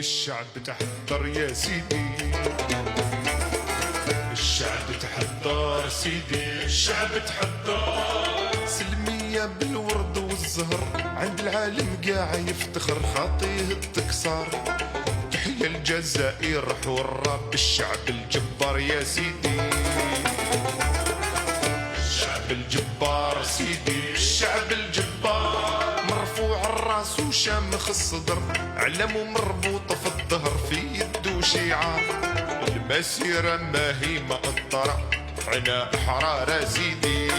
الشعب تحضر يا سيدي، الشعب تحضر سيدي، الشعب تحضر. سلمية بالورد والزهر عند العالم قاع يفتخر، خاطيه التكسار. تحيا الجزائر حرة بالشعب الجبار يا سيدي، الشعب الجبار سيدي، الشعب الجبار. مرفوع الراس وشامخ الصدر، علم مربوط في الظهر، في يده شعار. المسيرة ما هي مقطرة، احنا احرار سيدي،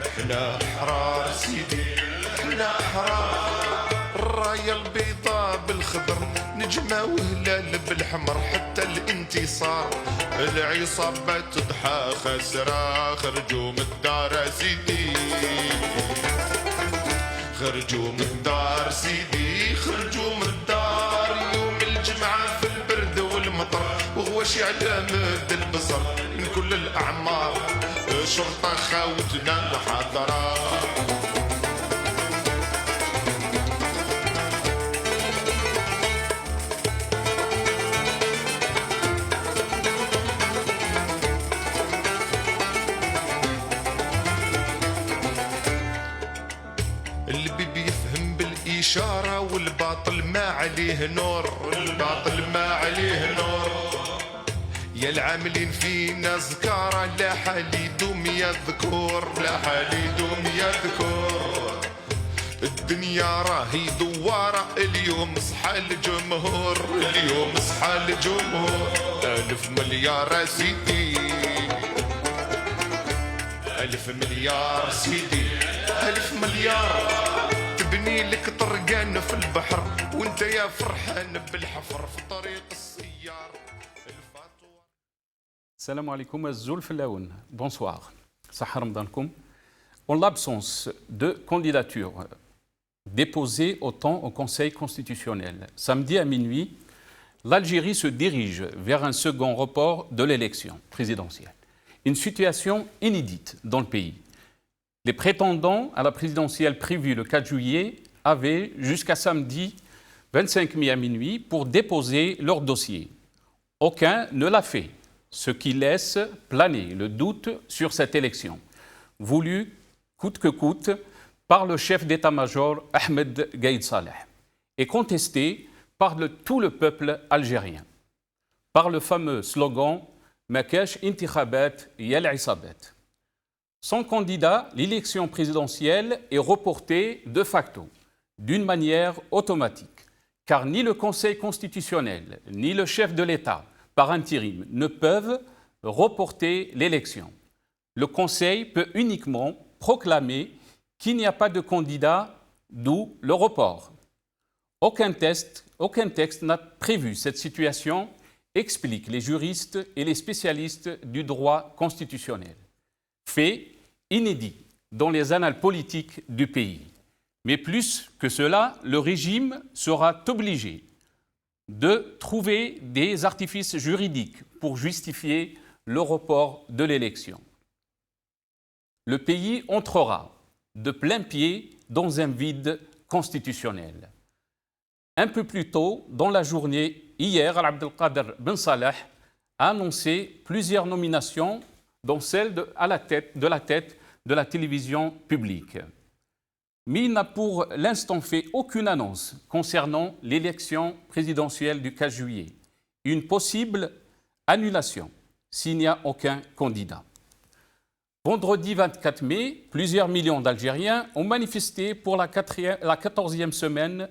احنا احرار سيدي، احنا احرار. الراية البيضاء بالخضر، نجمة وهلال بالحمر، حتى الانتصار. العصابة تضحى خسرة، خرجوا من الدار سيدي، خرجوا من الدار سيدي، خرجوا من الدار. يوم الجمعة في البرد والمطر، وغواشي على مد البصر من كل الأعمار. شرطة خاوتنا وحاضرة، إشارة. والباطل ما عليه نور، الباطل ما عليه نور. يا العاملين فينا زكارة، لا حال يدوم يا ذكور، لا حال يدوم يا ذكور. الدنيا راهي دوارة، اليوم صحى الجمهور، اليوم صحى الجمهور. 1000 مليار سيدي، 1000 مليار سيدي، 1000 مليار. تبني لك طرقان في البحر، وانت يا فرحان بالحفر في طريق السيار. Salam alaikum, Zulf Laoun. Bonsoir. Sahar Ramadankoum. En l'absence de candidature déposée au temps au Conseil constitutionnel, samedi à minuit, l'Algérie se dirige vers un second report de l'élection présidentielle. Une situation inédite dans le pays. Les prétendants à la présidentielle prévue le 4 juillet avaient jusqu'à samedi 25 mai à minuit pour déposer leur dossier. Aucun ne l'a fait, ce qui laisse planer le doute sur cette élection, voulue coûte que coûte par le chef d'état-major Ahmed Gaïd Saleh et contestée par tout le peuple algérien, par le fameux slogan « Makash intikhabat yal isabat ». Sans candidat, l'élection présidentielle est reportée de facto, d'une manière automatique, car ni le Conseil constitutionnel, ni le chef de l'État, par intérim, ne peuvent reporter l'élection. Le Conseil peut uniquement proclamer qu'il n'y a pas de candidat, d'où le report. Aucun texte n'a prévu cette situation, expliquent les juristes et les spécialistes du droit constitutionnel. Fait inédit dans les annales politiques du pays. Mais plus que cela, le régime sera obligé de trouver des artifices juridiques pour justifier le report de l'élection. Le pays entrera de plein pied dans un vide constitutionnel. Un peu plus tôt dans la journée, hier, Abdelkader Ben Salah a annoncé plusieurs nominations, dont celle de la tête de la télévision publique. Mais il n'a pour l'instant fait aucune annonce concernant l'élection présidentielle du 4 juillet, une possible annulation s'il n'y a aucun candidat. Vendredi 24 mai, plusieurs millions d'Algériens ont manifesté pour la 14e semaine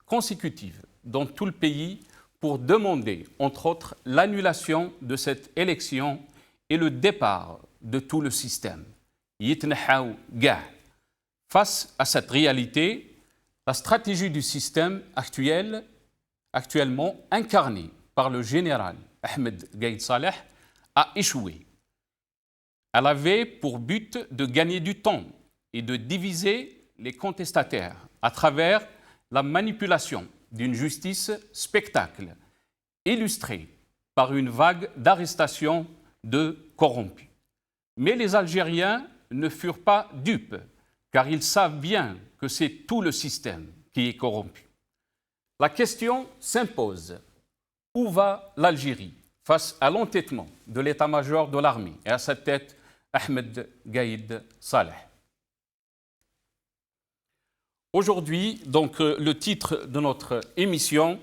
consécutive dans tout le pays pour demander, entre autres, l'annulation de cette élection et le départ de tout le système. Yitnahaou Gah. Face à cette réalité, la stratégie du système actuellement incarnée par le général Ahmed Gaïd Saleh a échoué. Elle avait pour but de gagner du temps et de diviser les contestataires à travers la manipulation d'une justice spectacle, illustrée par une vague d'arrestations de corrompus. Mais les Algériens ne furent pas dupes, car ils savent bien que c'est tout le système qui est corrompu. La question s'impose. Où va l'Algérie face à l'entêtement de l'état-major de l'armée et à sa tête Ahmed Gaïd Saleh? Aujourd'hui, donc, le titre de notre émission,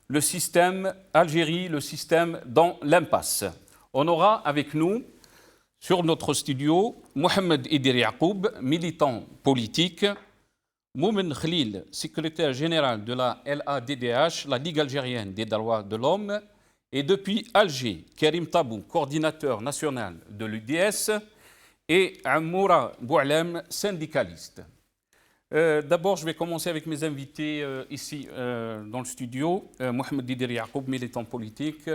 le système Algérie, le système dans l'impasse. On aura avec nous, sur notre studio, Mohamed Idir Yacoub, militant politique, Moumen Khalil, secrétaire général de la LADDH, la Ligue algérienne des droits de l'homme, et depuis Alger, Karim Tabou, coordinateur national de l'UDS, et Amoura Boualem, syndicaliste. D'abord, je vais commencer avec mes invités ici dans le studio. Mohamed Idir Yacoub, militant politique.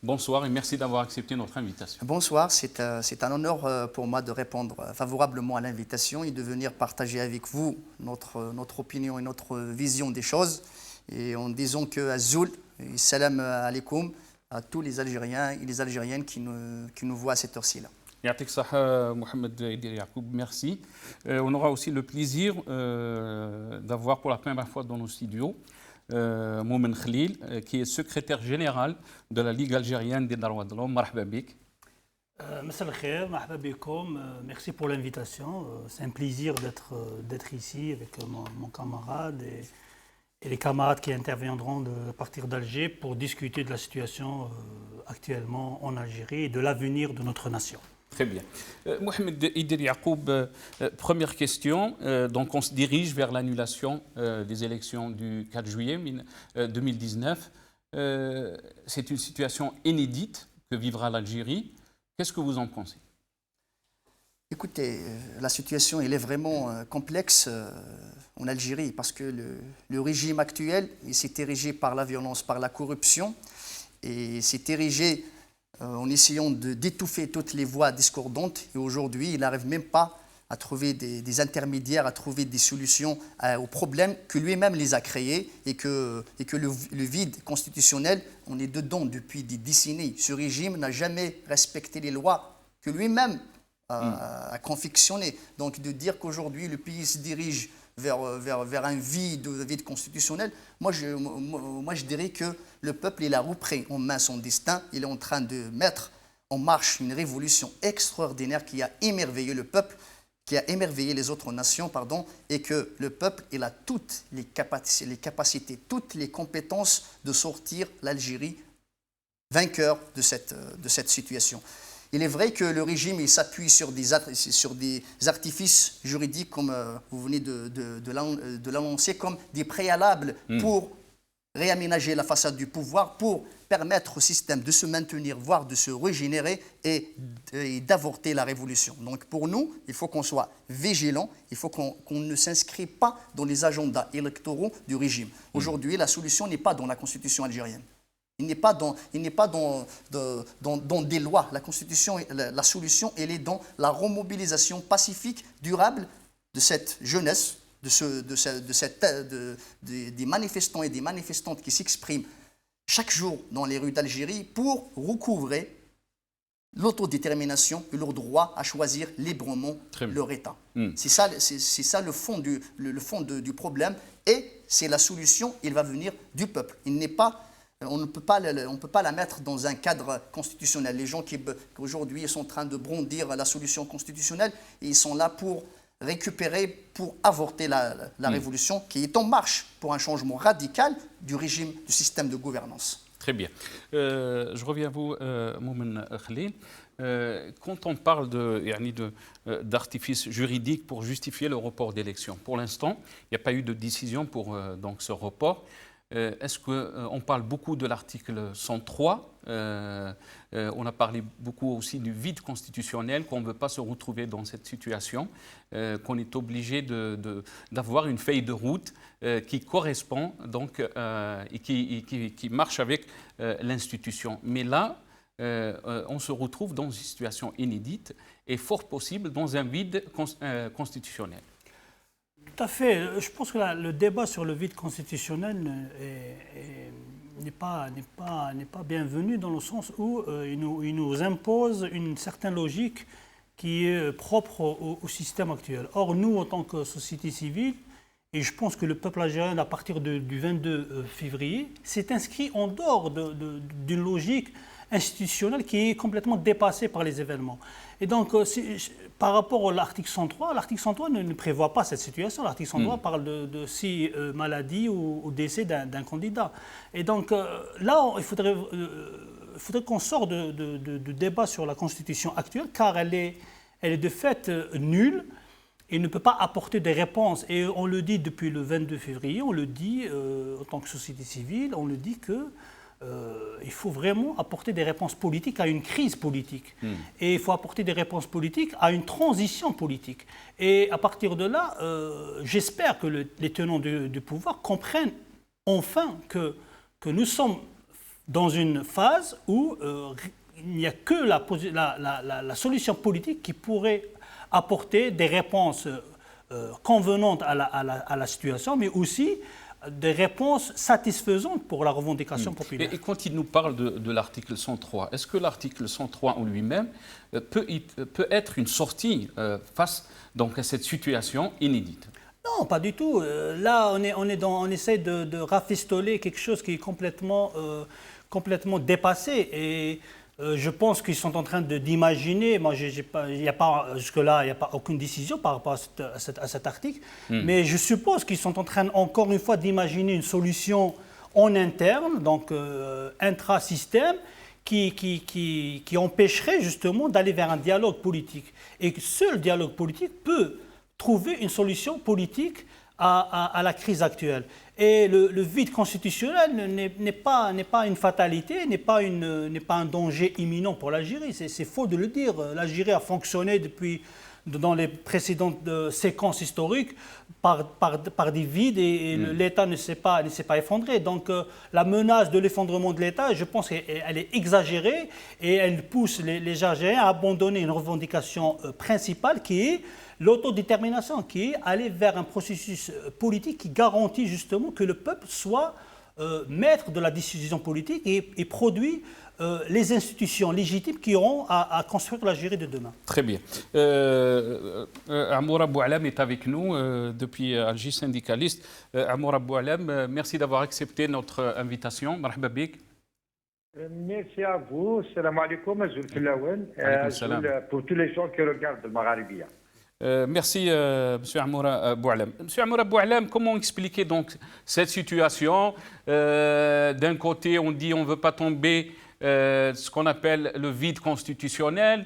Bonsoir et merci d'avoir accepté notre invitation. Bonsoir, c'est un honneur pour moi de répondre favorablement à l'invitation et de venir partager avec vous notre opinion et notre vision des choses. Et en disant que Azoul, salam alaikum à tous les Algériens et les Algériennes qui nous voient à cette heure-ci-là. Yatik Saha, Mohamed Idir Yacoub, merci. On aura aussi le plaisir d'avoir pour la première fois dans nos studios Moumen Khalil, qui est secrétaire général de la Ligue algérienne des droits de l'homme. Marhaba bik. Messal khair, marhaba bikoum. Merci pour l'invitation. C'est un plaisir d'être ici avec mon camarade et les camarades qui interviendront à partir d'Alger pour discuter de la situation actuellement en Algérie et de l'avenir de notre nation. Très bien. Mohamed Idir Yacoub, première question. Donc on se dirige vers l'annulation des élections du 4 juillet 2019. C'est une situation inédite que vivra l'Algérie. Qu'est-ce que vous en pensez? Écoutez, la situation elle est vraiment complexe en Algérie parce que le régime actuel s'est érigé par la violence, par la corruption et s'est érigé en essayant d'étouffer toutes les voix discordantes. Et aujourd'hui, il n'arrive même pas à trouver des intermédiaires, à trouver des solutions aux problèmes que lui-même les a créés et que le vide constitutionnel, on est dedans depuis des décennies. Ce régime n'a jamais respecté les lois que lui-même a confectionnées. Donc de dire qu'aujourd'hui, le pays se dirige vers un vide constitutionnel, moi je dirais que le peuple il a repris en main son destin, il est en train de mettre en marche une révolution extraordinaire qui a émerveillé le peuple, qui a émerveillé les autres nations, et que le peuple il a toutes les capacités, toutes les compétences de sortir l'Algérie vainqueur de cette situation. Il est vrai que le régime s'appuie sur des artifices juridiques, comme vous venez de l'annoncer, comme des préalables pour réaménager la façade du pouvoir, pour permettre au système de se maintenir, voire de se régénérer et d'avorter la révolution. Donc pour nous, il faut qu'on soit vigilant, il faut qu'on ne s'inscrive pas dans les agendas électoraux du régime. Aujourd'hui, la solution n'est pas dans la constitution algérienne. Il n'est pas dans des lois. La Constitution, la solution, elle est dans la remobilisation pacifique, durable de cette jeunesse, des manifestants et des manifestantes qui s'expriment chaque jour dans les rues d'Algérie pour recouvrer l'autodétermination et leur droit à choisir librement leur État. C'est ça le fond du problème et c'est la solution, il va venir du peuple. On ne peut pas la mettre dans un cadre constitutionnel. Les gens qui aujourd'hui sont en train de brandir la solution constitutionnelle, ils sont là pour récupérer, pour avorter la révolution qui est en marche pour un changement radical du régime, du système de gouvernance. Très bien. Je reviens à vous, Moumen Khalil. Quand on parle d'artifices juridiques pour justifier le report d'élections, pour l'instant, il n'y a pas eu de décision pour donc, ce report. Est-ce qu'on parle beaucoup de l'article 103 on a parlé beaucoup aussi du vide constitutionnel, qu'on ne veut pas se retrouver dans cette situation, qu'on est obligé d'avoir une feuille de route qui correspond donc, et qui marche avec l'institution. Mais là, on se retrouve dans une situation inédite et fort possible dans un vide constitutionnel. Tout à fait. Je pense que le débat sur le vide constitutionnel n'est pas bienvenu dans le sens où il nous impose une certaine logique qui est propre au système actuel. Or, nous, en tant que société civile, Et je pense que le peuple algérien, à partir du 22 février, s'est inscrit en dehors d'une logique institutionnelle qui est complètement dépassée par les événements. Et donc, par rapport à l'article 103, l'article 103 ne prévoit pas cette situation. L'article 103 parle de si maladie ou décès d'un candidat. Et donc, là, il faudrait qu'on sorte de débat sur la Constitution actuelle, car elle est de fait nulle et ne peut pas apporter des réponses. Et on le dit depuis le 22 février, on le dit en tant que société civile, on le dit que il faut vraiment apporter des réponses politiques à une crise politique. Et il faut apporter des réponses politiques à une transition politique. Et à partir de là, j'espère que les tenants du pouvoir comprennent enfin que nous sommes dans une phase où il n'y a que la solution politique qui pourrait apporter des réponses convenantes à la situation, mais aussi des réponses satisfaisantes pour la revendication populaire. Et quand il nous parle de l'article 103, est-ce que l'article 103 en lui-même peut être une sortie face donc, à cette situation inédite? Non, pas du tout. Là, on essaie de rafistoler quelque chose qui est complètement dépassé. Et je pense qu'ils sont en train d'imaginer, moi jusque-là, il n'y a pas aucune décision par rapport à cet article, mais je suppose qu'ils sont en train, encore une fois, d'imaginer une solution en interne, donc intra-système, qui empêcherait justement d'aller vers un dialogue politique. Et seul dialogue politique peut trouver une solution politique à la crise actuelle. Et le vide constitutionnel n'est pas une fatalité, n'est pas un danger imminent pour l'Algérie. C'est faux de le dire. L'Algérie a fonctionné dans les précédentes séquences historiques par des vides et l'État ne s'est pas effondré. Donc la menace de l'effondrement de l'État, je pense qu'elle est exagérée et elle pousse les Algériens à abandonner une revendication principale qui est l'autodétermination, qui est aller vers un processus politique qui garantit justement que le peuple soit maître de la décision politique et produit les institutions légitimes qui auront à construire l'Algérie de demain. Très bien. Amoura Boualem est avec nous depuis Alger, syndicaliste. Amoura Boualem, merci d'avoir accepté notre invitation. Marhaba bik. Merci à vous. Salam alaikum, Azul Filaouen, pour tous les gens qui regardent le Maghrébia. Merci, M. Amoura Boualem. M. Amoura Boualem, comment expliquer donc cette situation? D'un côté, on dit on ne veut pas tomber ce qu'on appelle le vide constitutionnel,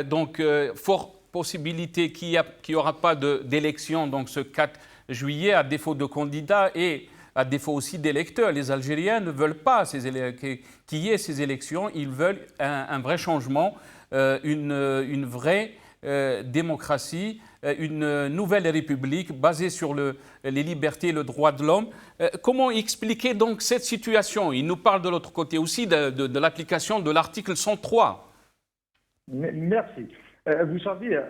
donc forte possibilité qu'il n'y aura pas d'élection donc ce 4 juillet à défaut de candidats et à défaut aussi d'électeurs. Les Algériens ne veulent pas qu'il y ait ces élections, ils veulent un vrai changement, une vraie démocratie, une nouvelle république basée sur les libertés et le droit de l'homme. Comment expliquer donc cette situation? Il nous parle de l'autre côté aussi de l'application de l'article 103. Merci. Vous savez,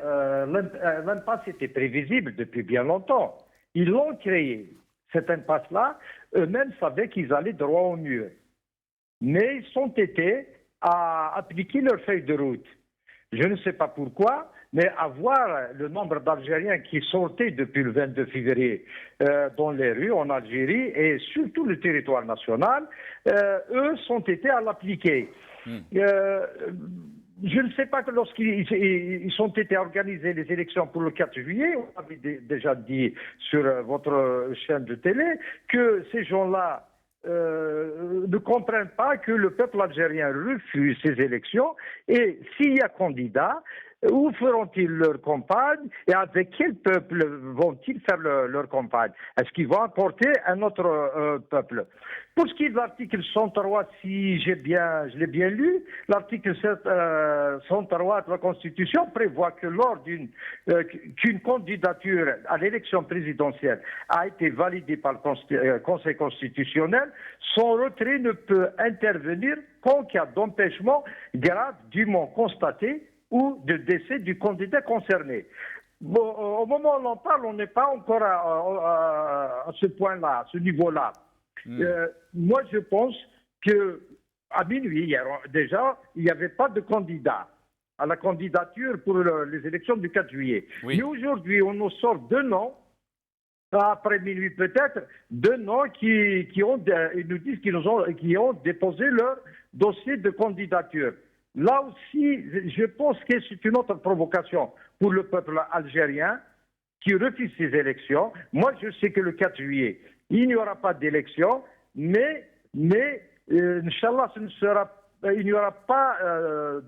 l'impasse était prévisible depuis bien longtemps. Ils l'ont créé, cette impasse-là. Eux-mêmes savaient qu'ils allaient droit au mur. Mais ils sont été à appliquer leur feuille de route. Je ne sais pas pourquoi, mais à voir le nombre d'Algériens qui sortaient depuis le 22 février dans les rues en Algérie et surtout le territoire national, eux sont été à l'appliquer. Je ne sais pas que lorsqu'ils sont été organisés les élections pour le 4 juillet, on avait déjà dit sur votre chaîne de télé que ces gens-là ne comprennent pas que le peuple algérien refuse ces élections et s'il y a candidat, où feront-ils leur campagne et avec quel peuple vont-ils faire leur campagne? Est-ce qu'ils vont apporter un autre peuple? Pour ce qui est de l'article 103, si je l'ai bien lu, l'article 103 de la Constitution prévoit que lors qu'une candidature à l'élection présidentielle a été validée par le Conseil constitutionnel, son retrait ne peut intervenir qu'en cas d'empêchement grave dûment constaté ou de décès du candidat concerné. Bon, au moment où l'on parle, on n'est pas encore à ce point-là, à ce niveau-là. Moi, je pense qu'à minuit, hier, déjà, il n'y avait pas de candidat à la candidature pour les élections du 4 juillet. Oui. Mais aujourd'hui, on nous sort deux noms après minuit peut-être, deux noms ils nous disent qu'ils ont déposé leur dossier de candidature. Là aussi, je pense que c'est une autre provocation pour le peuple algérien qui refuse ces élections. Moi, je sais que le 4 juillet, il n'y aura pas d'élection, mais Inch'Allah, il n'y aura pas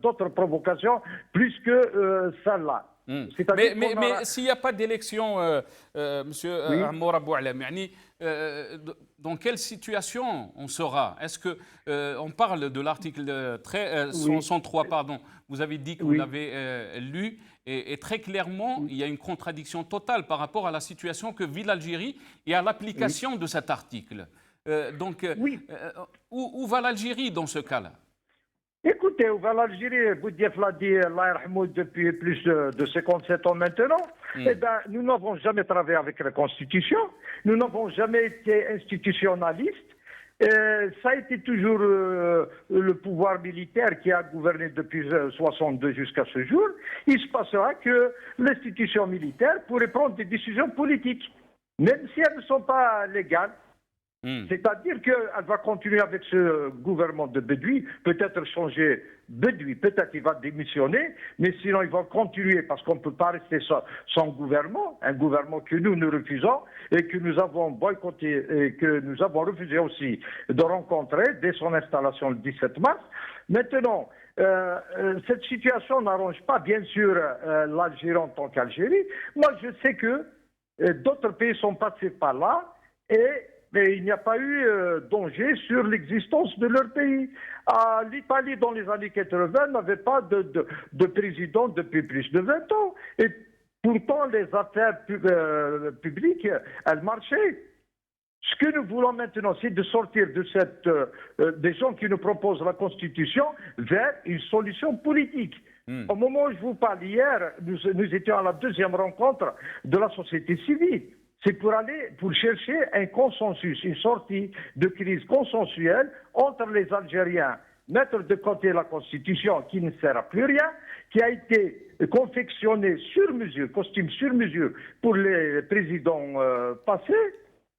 d'autres provocations plus que celle-là. Mais s'il n'y a pas d'élection, Monsieur Amour Abou Alam, dans quelle situation on sera? Est-ce que on parle de l'article 103, pardon, vous avez dit que vous l'avez lu, et très clairement, il y a une contradiction totale par rapport à la situation que vit l'Algérie et à l'application de cet article. Où va l'Algérie dans ce cas-là? Écoutez, où va l'Algérie? Boudiaf l'a dit, depuis plus de 57 ans maintenant. Eh ben, nous n'avons jamais travaillé avec la Constitution. Nous n'avons jamais été institutionnalistes. Ça a été toujours le pouvoir militaire qui a gouverné depuis 62 jusqu'à ce jour. Il se passera que l'institution militaire pourrait prendre des décisions politiques, même si elles ne sont pas légales. C'est-à-dire qu'elle va continuer avec ce gouvernement de Bedoui, peut-être changer Bedoui, peut-être il va démissionner, mais sinon il va continuer parce qu'on ne peut pas rester sans gouvernement, un gouvernement que nous refusons et que nous avons boycotté et que nous avons refusé aussi de rencontrer dès son installation le 17 mars. Maintenant, cette situation n'arrange pas bien sûr l'Algérie en tant qu'Algérie. Moi je sais que d'autres pays sont passés par là mais il n'y a pas eu danger sur l'existence de leur pays. L'Italie, dans les années 80, n'avait pas de président depuis plus de 20 ans. Et pourtant, les affaires publiques, elles marchaient. Ce que nous voulons maintenant, c'est de sortir de des gens qui nous proposent la Constitution vers une solution politique. Au moment où je vous parle hier, nous étions à la deuxième rencontre de la société civile. C'est pour chercher un consensus, une sortie de crise consensuelle entre les Algériens, mettre de côté la Constitution qui ne sert à plus rien, qui a été confectionnée sur mesure, costume sur mesure pour les présidents passés.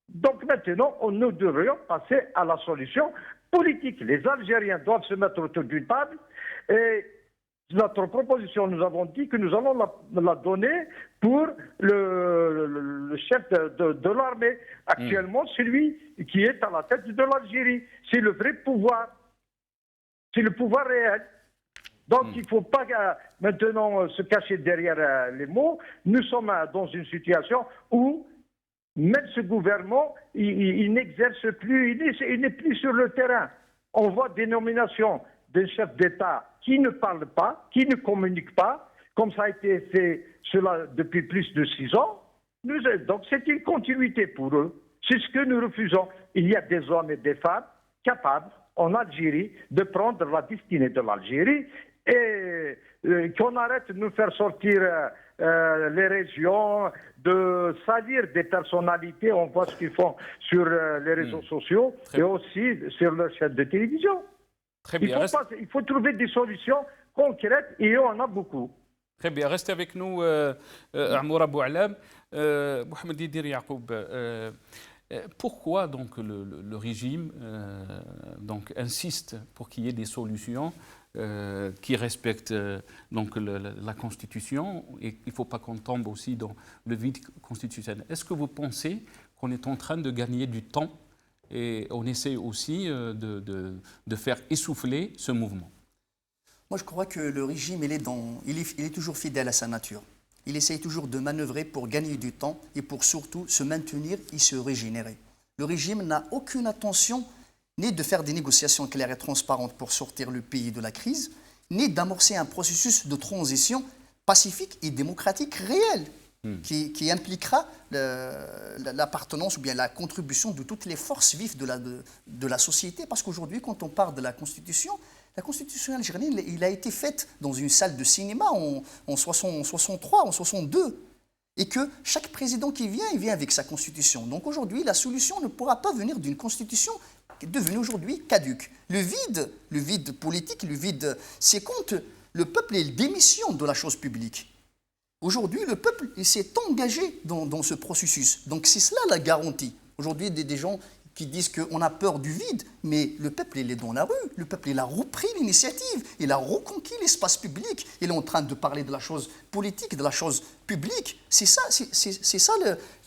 Donc maintenant, nous devrions passer à la solution politique. Les Algériens doivent se mettre autour d'une table et notre proposition, nous avons dit que nous allons la donner pour le chef de l'armée. Actuellement, celui qui est à la tête de l'Algérie. C'est le vrai pouvoir. C'est le pouvoir réel. Donc, il ne faut pas maintenant se cacher derrière les mots. Nous sommes dans une situation où même ce gouvernement, il n'exerce plus, il n'est plus sur le terrain. On voit des nominations d'un chef d'État qui ne parle pas, qui ne communique pas, comme ça a été fait cela depuis plus de 6 ans. Donc c'est une continuité pour eux. C'est ce que nous refusons. Il y a des hommes et des femmes capables en Algérie de prendre la destinée de l'Algérie et qu'on arrête de nous faire sortir les régions, de salir des personnalités. On voit ce qu'ils font sur les réseaux sociaux et aussi sur leur chaîne de télévision. Très bien. Il faut trouver des solutions concrètes et on en a beaucoup. Très bien. Restez avec nous, Amour Abou Alam. Mohamed Idir Yacoub, pourquoi donc le régime insiste pour qu'il y ait des solutions qui respectent donc la Constitution et il ne faut pas qu'on tombe aussi dans le vide constitutionnel? Est-ce que vous pensez qu'on est en train de gagner du temps et on essaie aussi de faire essouffler ce mouvement? Moi, je crois que le régime, il est toujours fidèle à sa nature. Il essaye toujours de manœuvrer pour gagner du temps et pour surtout se maintenir et se régénérer. Le régime n'a aucune intention ni de faire des négociations claires et transparentes pour sortir le pays de la crise, ni d'amorcer un processus de transition pacifique et démocratique réel. Qui impliquera l'appartenance ou bien la contribution de toutes les forces vives de la société. Parce qu'aujourd'hui, quand on parle de la Constitution algérienne, il a été faite dans une salle de cinéma en 63, en 62. Et que chaque président qui vient, il vient avec sa Constitution. Donc aujourd'hui, la solution ne pourra pas venir d'une Constitution qui est devenue aujourd'hui caduque. Le vide politique, c'est quand le peuple est démission de la chose publique. Aujourd'hui, le peuple il s'est engagé dans ce processus. Donc c'est cela la garantie. Aujourd'hui, des gens qui disent qu'on a peur du vide, mais le peuple il est dans la rue, le peuple il a repris l'initiative, il a reconquis l'espace public, il est en train de parler de la chose politique, de la chose publique. C'est ça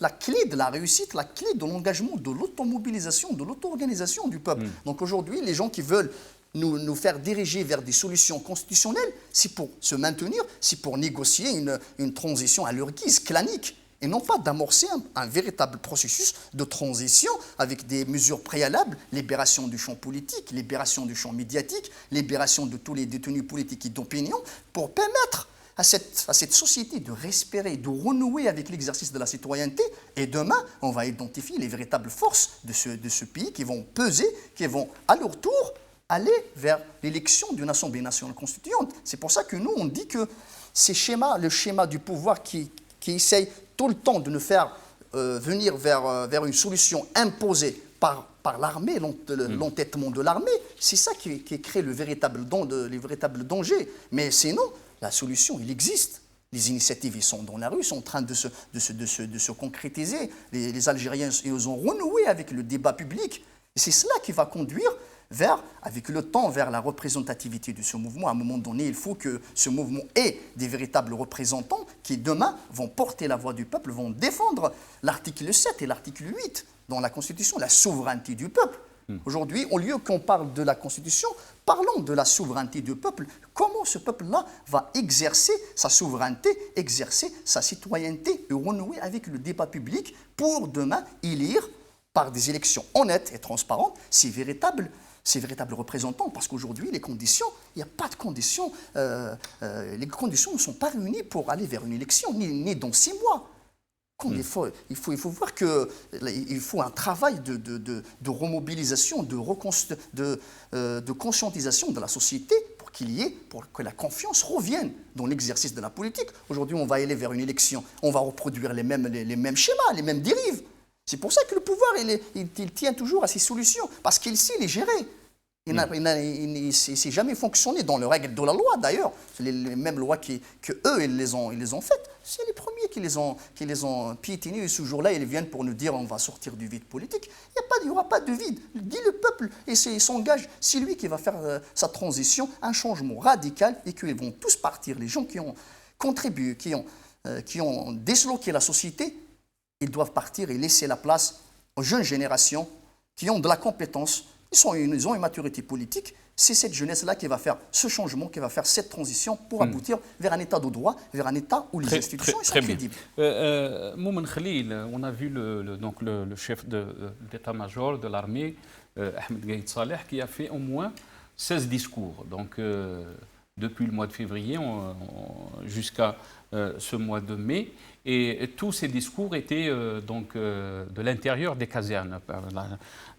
la clé de la réussite, la clé de l'engagement, de l'automobilisation, de l'auto-organisation du peuple. Donc aujourd'hui, les gens qui veulent nous faire diriger vers des solutions constitutionnelles, c'est pour se maintenir, c'est pour négocier une transition à leur guise, clanique, et non pas d'amorcer un véritable processus de transition avec des mesures préalables, libération du champ politique, libération du champ médiatique, libération de tous les détenus politiques et d'opinion, pour permettre à cette société de respirer, de renouer avec l'exercice de la citoyenneté. Et demain, on va identifier les véritables forces de ce pays qui vont peser, qui vont à leur tour aller vers l'élection d'une Assemblée nationale constituante. C'est pour ça que nous, on dit que le schéma du pouvoir qui essaye tout le temps de nous faire venir vers une solution imposée par l'armée, l'entêtement de l'armée, c'est ça qui crée les véritables dangers. Mais sinon, la solution, il existe. Les initiatives, ils sont dans la rue, ils sont en train de se concrétiser. Les Algériens, ils ont renoué avec le débat public. Et c'est cela qui va conduire avec le temps, vers la représentativité de ce mouvement. À un moment donné, il faut que ce mouvement ait des véritables représentants qui, demain, vont porter la voix du peuple, vont défendre l'article 7 et l'article 8 dans la Constitution, la souveraineté du peuple. Aujourd'hui, au lieu qu'on parle de la Constitution, parlons de la souveraineté du peuple. Comment ce peuple-là va exercer sa souveraineté, exercer sa citoyenneté et renouer avec le débat public pour, demain, élire par des élections honnêtes et transparentes ces véritables représentants, parce qu'aujourd'hui, les conditions, il n'y a pas de conditions, les conditions ne sont pas réunies pour aller vers une élection, ni dans 6 mois. Il faut voir qu'il faut un travail de remobilisation, de conscientisation de la société pour que la confiance revienne dans l'exercice de la politique. Aujourd'hui, on va aller vers une élection, on va reproduire les mêmes schémas, les mêmes dérives. C'est pour ça que le pouvoir, il tient toujours à ses solutions, parce qu'il sait les gérer. Il ne s'est jamais fonctionné dans les règles de la loi, d'ailleurs. C'est les mêmes lois qu'eux, ils les ont faites. C'est les premiers qui les ont piétinées. Et ce jour-là, ils viennent pour nous dire on va sortir du vide politique. Il n'y aura pas de vide. Dit le peuple, et il s'engage. C'est lui qui va faire sa transition, un changement radical, et qu'ils vont tous partir. Les gens qui ont contribué, qui ont désloqué la société, ils doivent partir et laisser la place aux jeunes générations qui ont de la compétence, ils ont une maturité politique. C'est cette jeunesse-là qui va faire ce changement, qui va faire cette transition pour aboutir vers un état de droit, vers un état où les institutions sont crédibles. Moumen Khalil, on a vu le chef d'état-major de l'armée, Ahmed Gaïd Saleh, qui a fait au moins 16 discours. Donc, depuis le mois de février jusqu'à ce mois de mai. Et tous ces discours étaient de l'intérieur des casernes,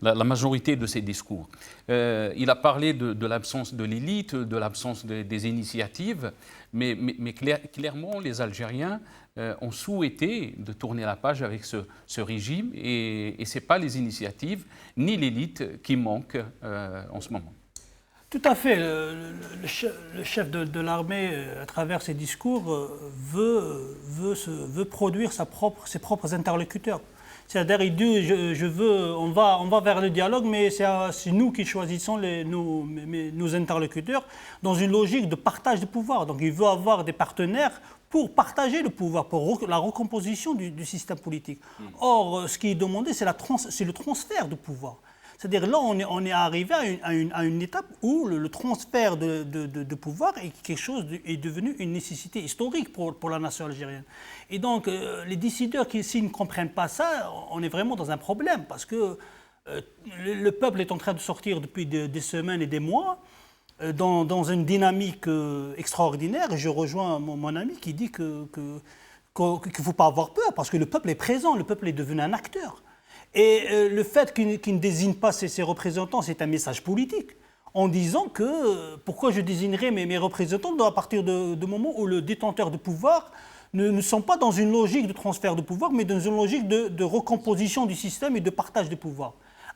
la majorité de ces discours. Il a parlé de l'absence de l'élite, de l'absence des initiatives, mais clairement, les Algériens ont souhaité de tourner la page avec ce régime, et ce n'est pas les initiatives ni l'élite qui manquent en ce moment. Tout à fait. Le chef de l'armée, à travers ses discours, veut produire ses propres interlocuteurs. C'est-à-dire, il dit, on va vers le dialogue, mais c'est nous qui choisissons nos interlocuteurs dans une logique de partage de pouvoir. Donc, il veut avoir des partenaires pour partager le pouvoir, pour la recomposition du système politique. Or, ce qui est demandé, c'est le transfert de pouvoir. C'est-à-dire là, on est arrivé à une étape où le transfert de pouvoir est devenu une nécessité historique pour la nation algérienne. Et donc, les décideurs s'ils ne comprennent pas ça, on est vraiment dans un problème, parce que le peuple est en train de sortir depuis des semaines et des mois dans une dynamique extraordinaire. Et je rejoins mon ami qui dit qu'il ne faut pas avoir peur, parce que le peuple est présent, le peuple est devenu un acteur. Et le fait qu'il ne désigne pas ses représentants, c'est un message politique, en disant que pourquoi je désignerai mes représentants à partir du moment où le détenteur de pouvoir ne sont pas dans une logique de transfert de pouvoir, mais dans une logique de recomposition du système et de partage de pouvoir.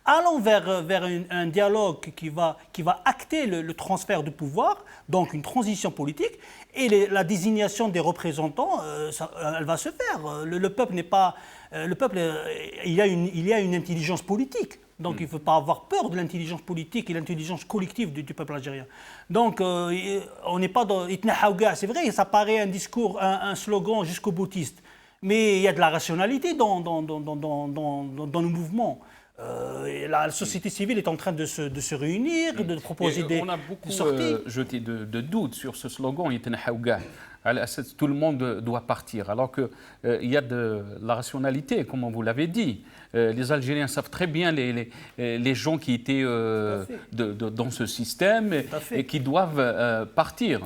Allons vers un dialogue qui va acter le transfert de pouvoir, donc une transition politique, et la désignation des représentants, elle va se faire. Le peuple n'est pas... Le peuple, il y a une intelligence politique. Donc il ne faut pas avoir peur de l'intelligence politique et l'intelligence collective du peuple algérien. Donc on n'est pas dans... C'est vrai, ça paraît un discours, un slogan jusqu'au boutiste. Mais il y a de la rationalité dans le mouvement. La société civile est en train de se réunir, de proposer des sorties. On a beaucoup jeté de doutes sur ce slogan. Tout le monde doit partir. Alors qu'il y a de la rationalité, comme vous l'avez dit. Les Algériens savent très bien les gens qui étaient dans ce système et qui doivent partir.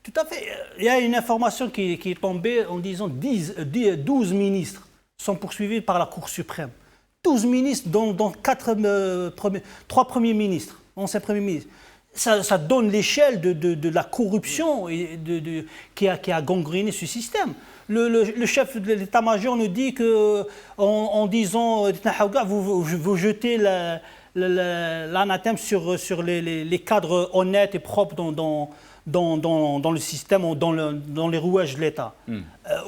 Tout à fait. Il y a une information qui est tombée en disant 12 ministres sont poursuivis par la Cour suprême. 12 ministres, dont 3 premiers ministres, anciens premiers ministres. Ça donne l'échelle de la corruption qui a gangréné ce système. Le chef de l'état-major nous dit qu'en disant vous jetez l'anathème sur les cadres honnêtes et propres dans le système, dans les rouages de l'État.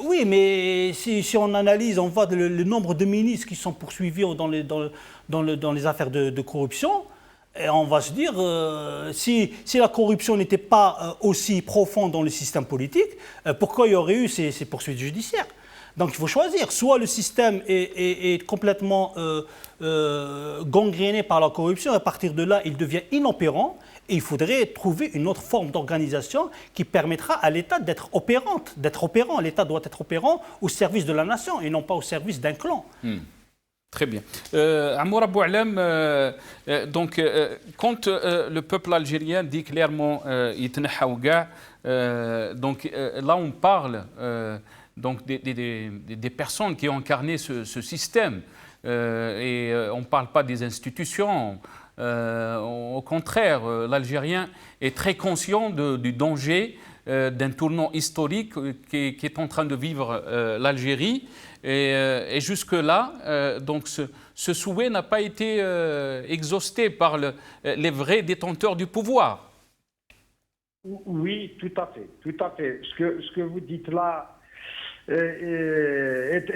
Oui, mais si on analyse, on voit le nombre de ministres qui sont poursuivis dans les affaires de corruption, et on va se dire, si la corruption n'était pas aussi profonde dans le système politique, pourquoi il y aurait eu ces poursuites judiciaires? Donc il faut choisir, soit le système est complètement gangréné par la corruption, et à partir de là, il devient inopérant, et il faudrait trouver une autre forme d'organisation qui permettra à l'État d'être opérant. L'État doit être opérant au service de la nation et non pas au service d'un clan. Très bien. Amour Abou Alem, donc, quand le peuple algérien dit clairement donc là on parle donc des personnes qui ont incarné ce système et on ne parle pas des institutions. Au contraire, l'Algérien est très conscient du danger d'un tournant historique qui est en train de vivre l'Algérie. Et jusque-là, donc ce souhait n'a pas été exhausté par les vrais détenteurs du pouvoir. Oui, tout à fait, tout à fait. Ce que vous dites là est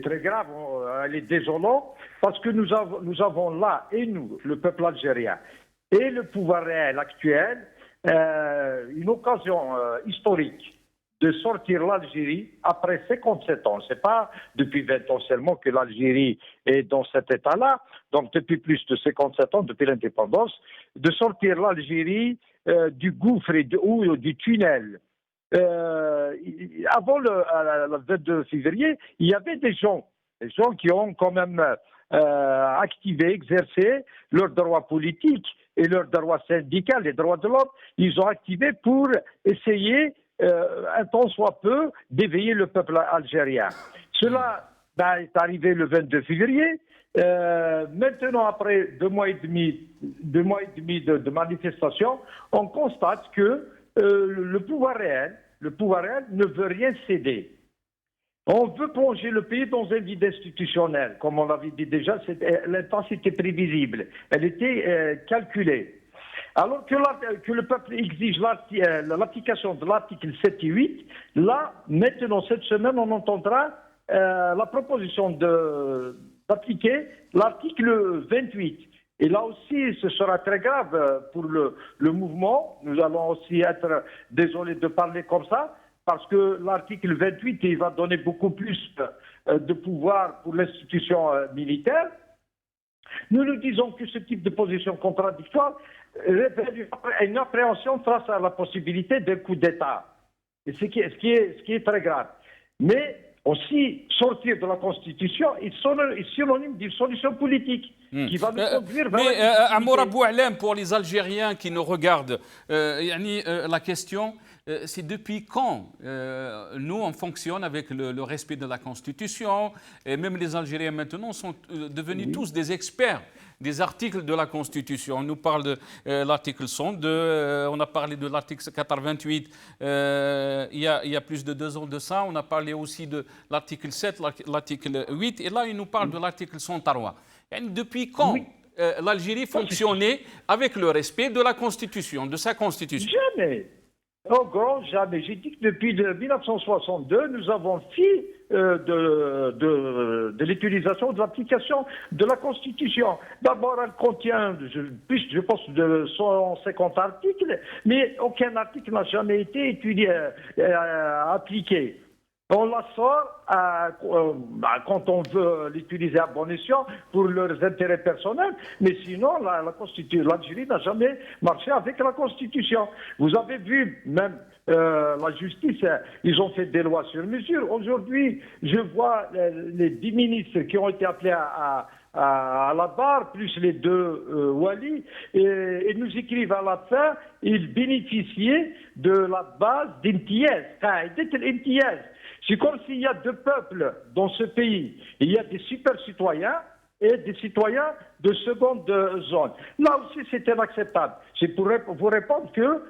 très grave, elle est désolante, parce que nous avons là, et nous, le peuple algérien, et le pouvoir réel actuel, une occasion historique de sortir l'Algérie après 57 ans. Ce n'est pas depuis 20 ans seulement que l'Algérie est dans cet état-là, donc depuis plus de 57 ans, depuis l'indépendance, de sortir l'Algérie du gouffre ou du tunnel. Avant le 22 février, il y avait des gens qui ont quand même activé, exercé leurs droits politiques et leurs droits syndicaux, les droits de l'homme. Ils ont activé pour essayer, un temps soit peu, d'éveiller le peuple algérien. Cela est arrivé le 22 février. Maintenant, après 2 mois et demi de manifestation, on constate que le pouvoir réel ne veut rien céder. On veut plonger le pays dans un vide institutionnel. Comme on l'avait dit déjà, l'intensité prévisible. Elle était calculée. Alors que le peuple exige l'application de l'article 7 et 8, là, maintenant, cette semaine, on entendra la proposition d'appliquer l'article 28. Et là aussi, ce sera très grave pour le mouvement. Nous allons aussi être désolés de parler comme ça, parce que l'article 28, il va donner beaucoup plus de pouvoir pour l'institution militaire. Nous disons que ce type de position contradictoire révèle une appréhension face à la possibilité d'un coup d'État. Et ce qui est très grave. Mais aussi, sortir de la Constitution est synonyme d'une solution politique qui va nous conduire vers... Mais Amour Abou Alem, pour les Algériens qui nous regardent, la question, c'est depuis quand nous, on fonctionne avec le respect de la Constitution, et même les Algériens maintenant sont devenus tous des experts des articles de la Constitution. On nous parle de l'article 102, on a parlé de l'article 428 il y a plus de 2 ans de ça, on a parlé aussi de l'article 7, l'article 8, et là, il nous parle de l'article 103. Depuis quand Oui. l'Algérie fonctionnait avec le respect de la Constitution, de sa Constitution? Jamais. Au grand jamais. J'ai dit que depuis 1962, nous avons fait de l'utilisation, de l'application de la Constitution. D'abord, elle contient, je pense, de 150 articles, mais aucun article n'a jamais été appliqué. On la sort quand on veut l'utiliser à bon escient pour leurs intérêts personnels, mais sinon, l'Algérie n'a jamais marché avec la Constitution. Vous avez vu, même la justice, ils ont fait des lois sur mesure. Aujourd'hui, je vois les 10 ministres qui ont été appelés à la barre, plus les 2 Wali, et nous écrivent à la fin, ils bénéficiaient de la base d'Imtiaz. C'est comme s'il y a 2 peuples dans ce pays. Il y a des super citoyens et des citoyens de seconde zone. Là aussi, c'est inacceptable. C'est pour vous répondre que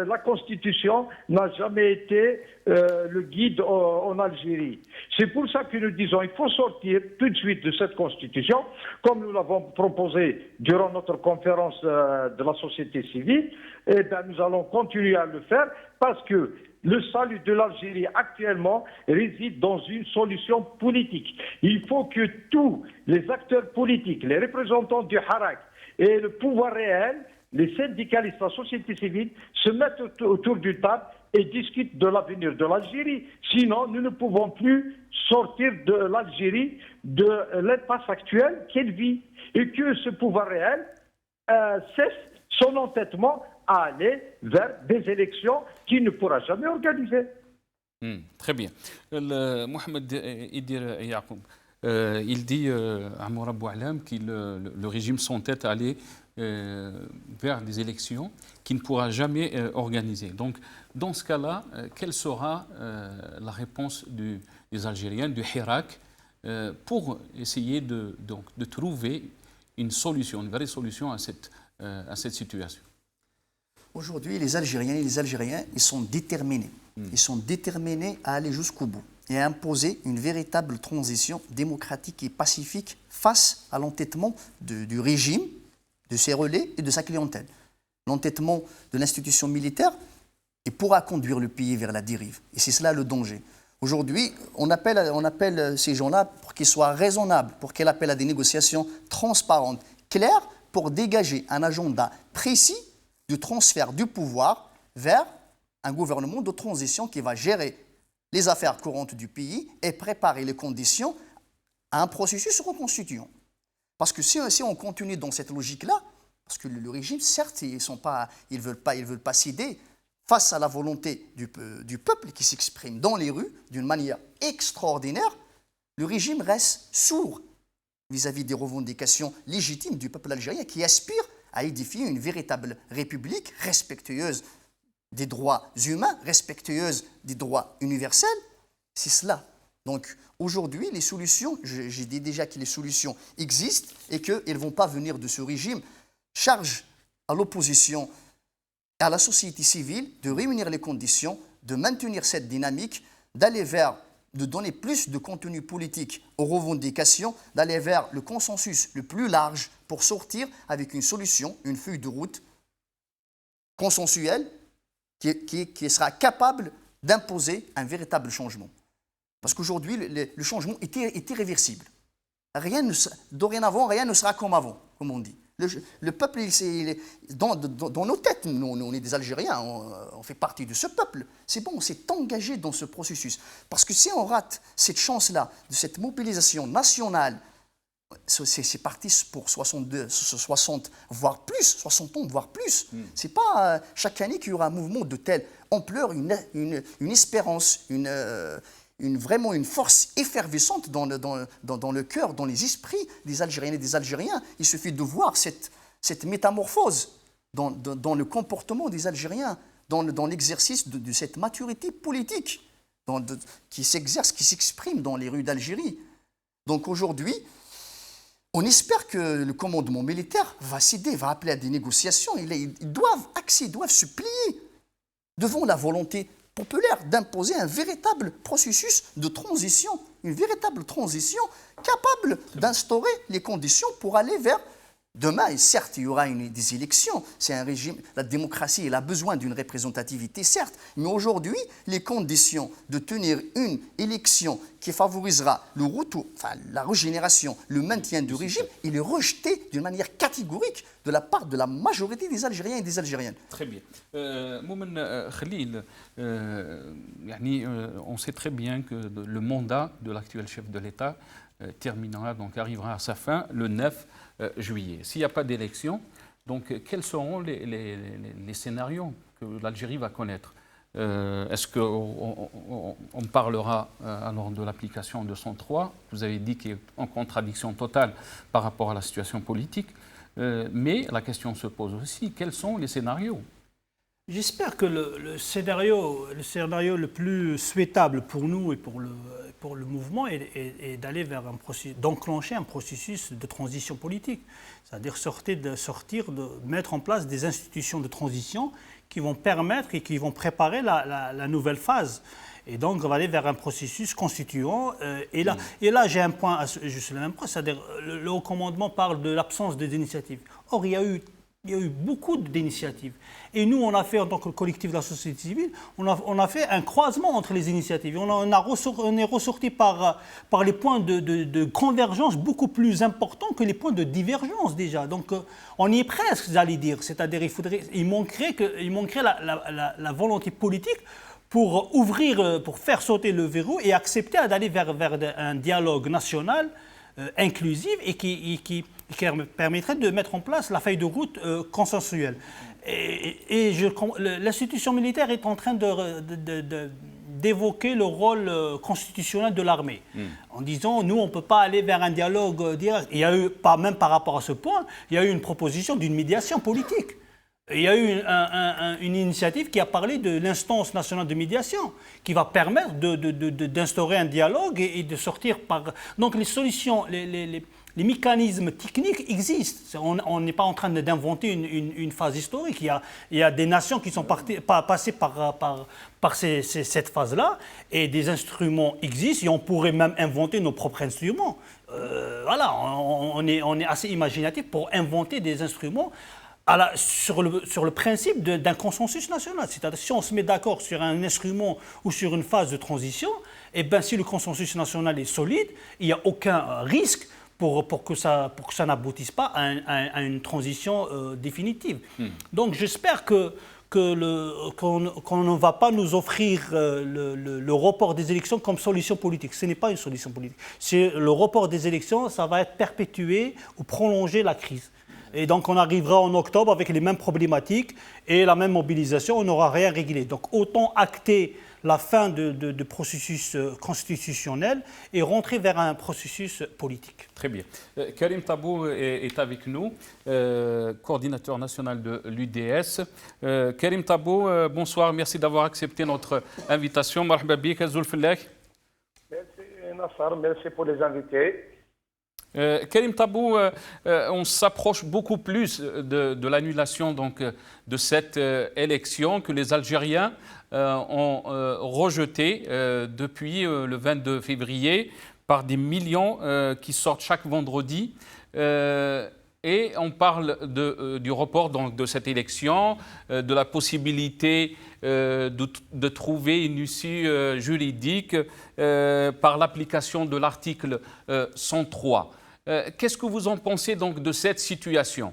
la Constitution n'a jamais été le guide en Algérie. C'est pour ça que nous disons qu'il faut sortir tout de suite de cette Constitution, comme nous l'avons proposé durant notre conférence de la société civile. Et bien, nous allons continuer à le faire parce que le salut de l'Algérie actuellement réside dans une solution politique. Il faut que tous les acteurs politiques, les représentants du Harak et le pouvoir réel, les syndicalistes, la société civile, se mettent autour d'une table et discutent de l'avenir de l'Algérie. Sinon, nous ne pouvons plus sortir de l'Algérie de l'impasse actuelle qu'elle vit. Et que ce pouvoir réel cesse son entêtement à aller vers des élections qu'il ne pourra jamais organiser. Très bien. Mohamed Idir Yacoub, il dit à Mourad Boualam que le régime s'entête à aller vers des élections qu'il ne pourra jamais organiser. Donc, dans ce cas-là, quelle sera la réponse des Algériens, du Hirak, pour essayer de trouver une solution, une vraie solution à cette situation? Aujourd'hui, les Algériens et les Algériens, ils sont déterminés. Ils sont déterminés à aller jusqu'au bout et à imposer une véritable transition démocratique et pacifique face à l'entêtement du régime, de ses relais et de sa clientèle. L'entêtement de l'institution militaire pourra conduire le pays vers la dérive. Et c'est cela le danger. Aujourd'hui, on appelle ces gens-là pour qu'ils soient raisonnables, pour qu'ils appellent à des négociations transparentes, claires, pour dégager un agenda précis du transfert du pouvoir vers un gouvernement de transition qui va gérer les affaires courantes du pays et préparer les conditions à un processus reconstituant. Parce que si on continue dans cette logique-là, parce que le régime, certes, ils ne veulent pas céder face à la volonté du peuple qui s'exprime dans les rues d'une manière extraordinaire, le régime reste sourd vis-à-vis des revendications légitimes du peuple algérien qui aspire à édifier une véritable république respectueuse des droits humains, respectueuse des droits universels. C'est cela. Donc aujourd'hui, les solutions, j'ai dit déjà que les solutions existent et qu'elles ne vont pas venir de ce régime. Charge à l'opposition et à la société civile de réunir les conditions, de maintenir cette dynamique, de donner plus de contenu politique aux revendications, d'aller vers le consensus le plus large pour sortir avec une solution, une feuille de route consensuelle qui sera capable d'imposer un véritable changement. Parce qu'aujourd'hui, le changement est irréversible. Dorénavant, rien ne sera comme avant, comme on dit. Le peuple, dans nos têtes, nous, on est des Algériens, on fait partie de ce peuple. C'est bon, on s'est engagé dans ce processus. Parce que si on rate cette chance-là, de cette mobilisation nationale, c'est parti pour 60, voire plus, 60 ans, voire plus. C'est pas chaque année qu'il y aura un mouvement de telle ampleur, une espérance, vraiment une force effervescente dans le cœur, dans les esprits des Algériennes et des Algériens. Il suffit de voir cette métamorphose dans le comportement des Algériens, dans l'exercice de cette maturité politique qui s'exerce, qui s'exprime dans les rues d'Algérie. Donc aujourd'hui, on espère que le commandement militaire va céder, va appeler à des négociations. Ils doivent se plier devant la volonté populaire d'imposer un véritable processus de transition, une véritable transition capable d'instaurer les conditions pour aller vers demain. Et certes, il y aura des élections, c'est un régime, la démocratie, elle a besoin d'une représentativité, certes, mais aujourd'hui, les conditions de tenir une élection qui favorisera le retour, enfin, la régénération, le maintien du régime, il est rejeté d'une manière catégorique de la part de la majorité des Algériens et des Algériennes. Très bien. Moumen Khalil, on sait très bien que le mandat de l'actuel chef de l'État terminera, donc arrivera à sa fin le 9 juillet. S'il n'y a pas d'élection, donc quels seront les scénarios que l'Algérie va connaître? Est-ce qu'on parlera alors de l'application de 103? Vous avez dit qu'il est en contradiction totale par rapport à la situation politique, mais la question se pose aussi, quels sont les scénarios? J'espère que le scénario le plus souhaitable pour nous et pour le mouvement est d'aller vers d'enclencher un processus de transition politique, c'est-à-dire de mettre en place des institutions de transition qui vont permettre et qui vont préparer la nouvelle phase. Et donc, on va aller vers un processus constituant. Et là j'ai un point, juste le même point, c'est-à-dire le haut commandement parle de l'absence des initiatives. Or, il y a eu beaucoup d'initiatives. Et nous, on a fait, en tant que collectif de la société civile, on a fait un croisement entre les initiatives. On est ressorti par les points de convergence beaucoup plus importants que les points de divergence déjà. Donc, on y est presque, j'allais dire. C'est-à-dire il manquerait la volonté politique pour pour faire sauter le verrou et accepter d'aller vers un dialogue national inclusif et qui permettrait de mettre en place la feuille de route consensuelle. Et l'institution militaire est en train d'évoquer le rôle constitutionnel de l'armée, en disant, nous, on ne peut pas aller vers un dialogue direct. Il y a eu, même par rapport à ce point, il y a eu une proposition d'une médiation politique. Il y a eu une initiative qui a parlé de l'instance nationale de médiation, qui va permettre d'instaurer un dialogue et de sortir par... Donc les solutions, les mécanismes techniques existent. On n'est pas en train d'inventer une phase historique. Il y a des nations qui sont passées par cette phase-là, et des instruments existent, et on pourrait même inventer nos propres instruments. Voilà, on est assez imaginatif pour inventer des instruments sur le principe d'un consensus national. C'est-à-dire, si on se met d'accord sur un instrument ou sur une phase de transition, et bien, si le consensus national est solide, il n'y a aucun risque pour que ça n'aboutisse pas à une transition définitive. Donc, j'espère qu'on ne va pas nous offrir le report des élections comme solution politique. Ce n'est pas une solution politique. Le report des élections, ça va être perpétuer ou prolonger la crise. Et donc, on arrivera en octobre avec les mêmes problématiques et la même mobilisation, on n'aura rien réglé. Donc, autant acter la fin de processus constitutionnel et rentrer vers un processus politique. Très bien. Karim Tabou est avec nous, coordinateur national de l'UDS. Karim Tabou, bonsoir, merci d'avoir accepté notre invitation. Marhaba bik, Azul Fellek. Merci Nassar, merci pour les invités. Karim Tabou, on s'approche beaucoup plus de l'annulation de cette élection que les Algériens ont rejetée depuis le 22 février par des millions qui sortent chaque vendredi. Et on parle du report de cette élection, de la possibilité de trouver une issue juridique par l'application de l'article 103. Qu'est-ce que vous en pensez donc de cette situation?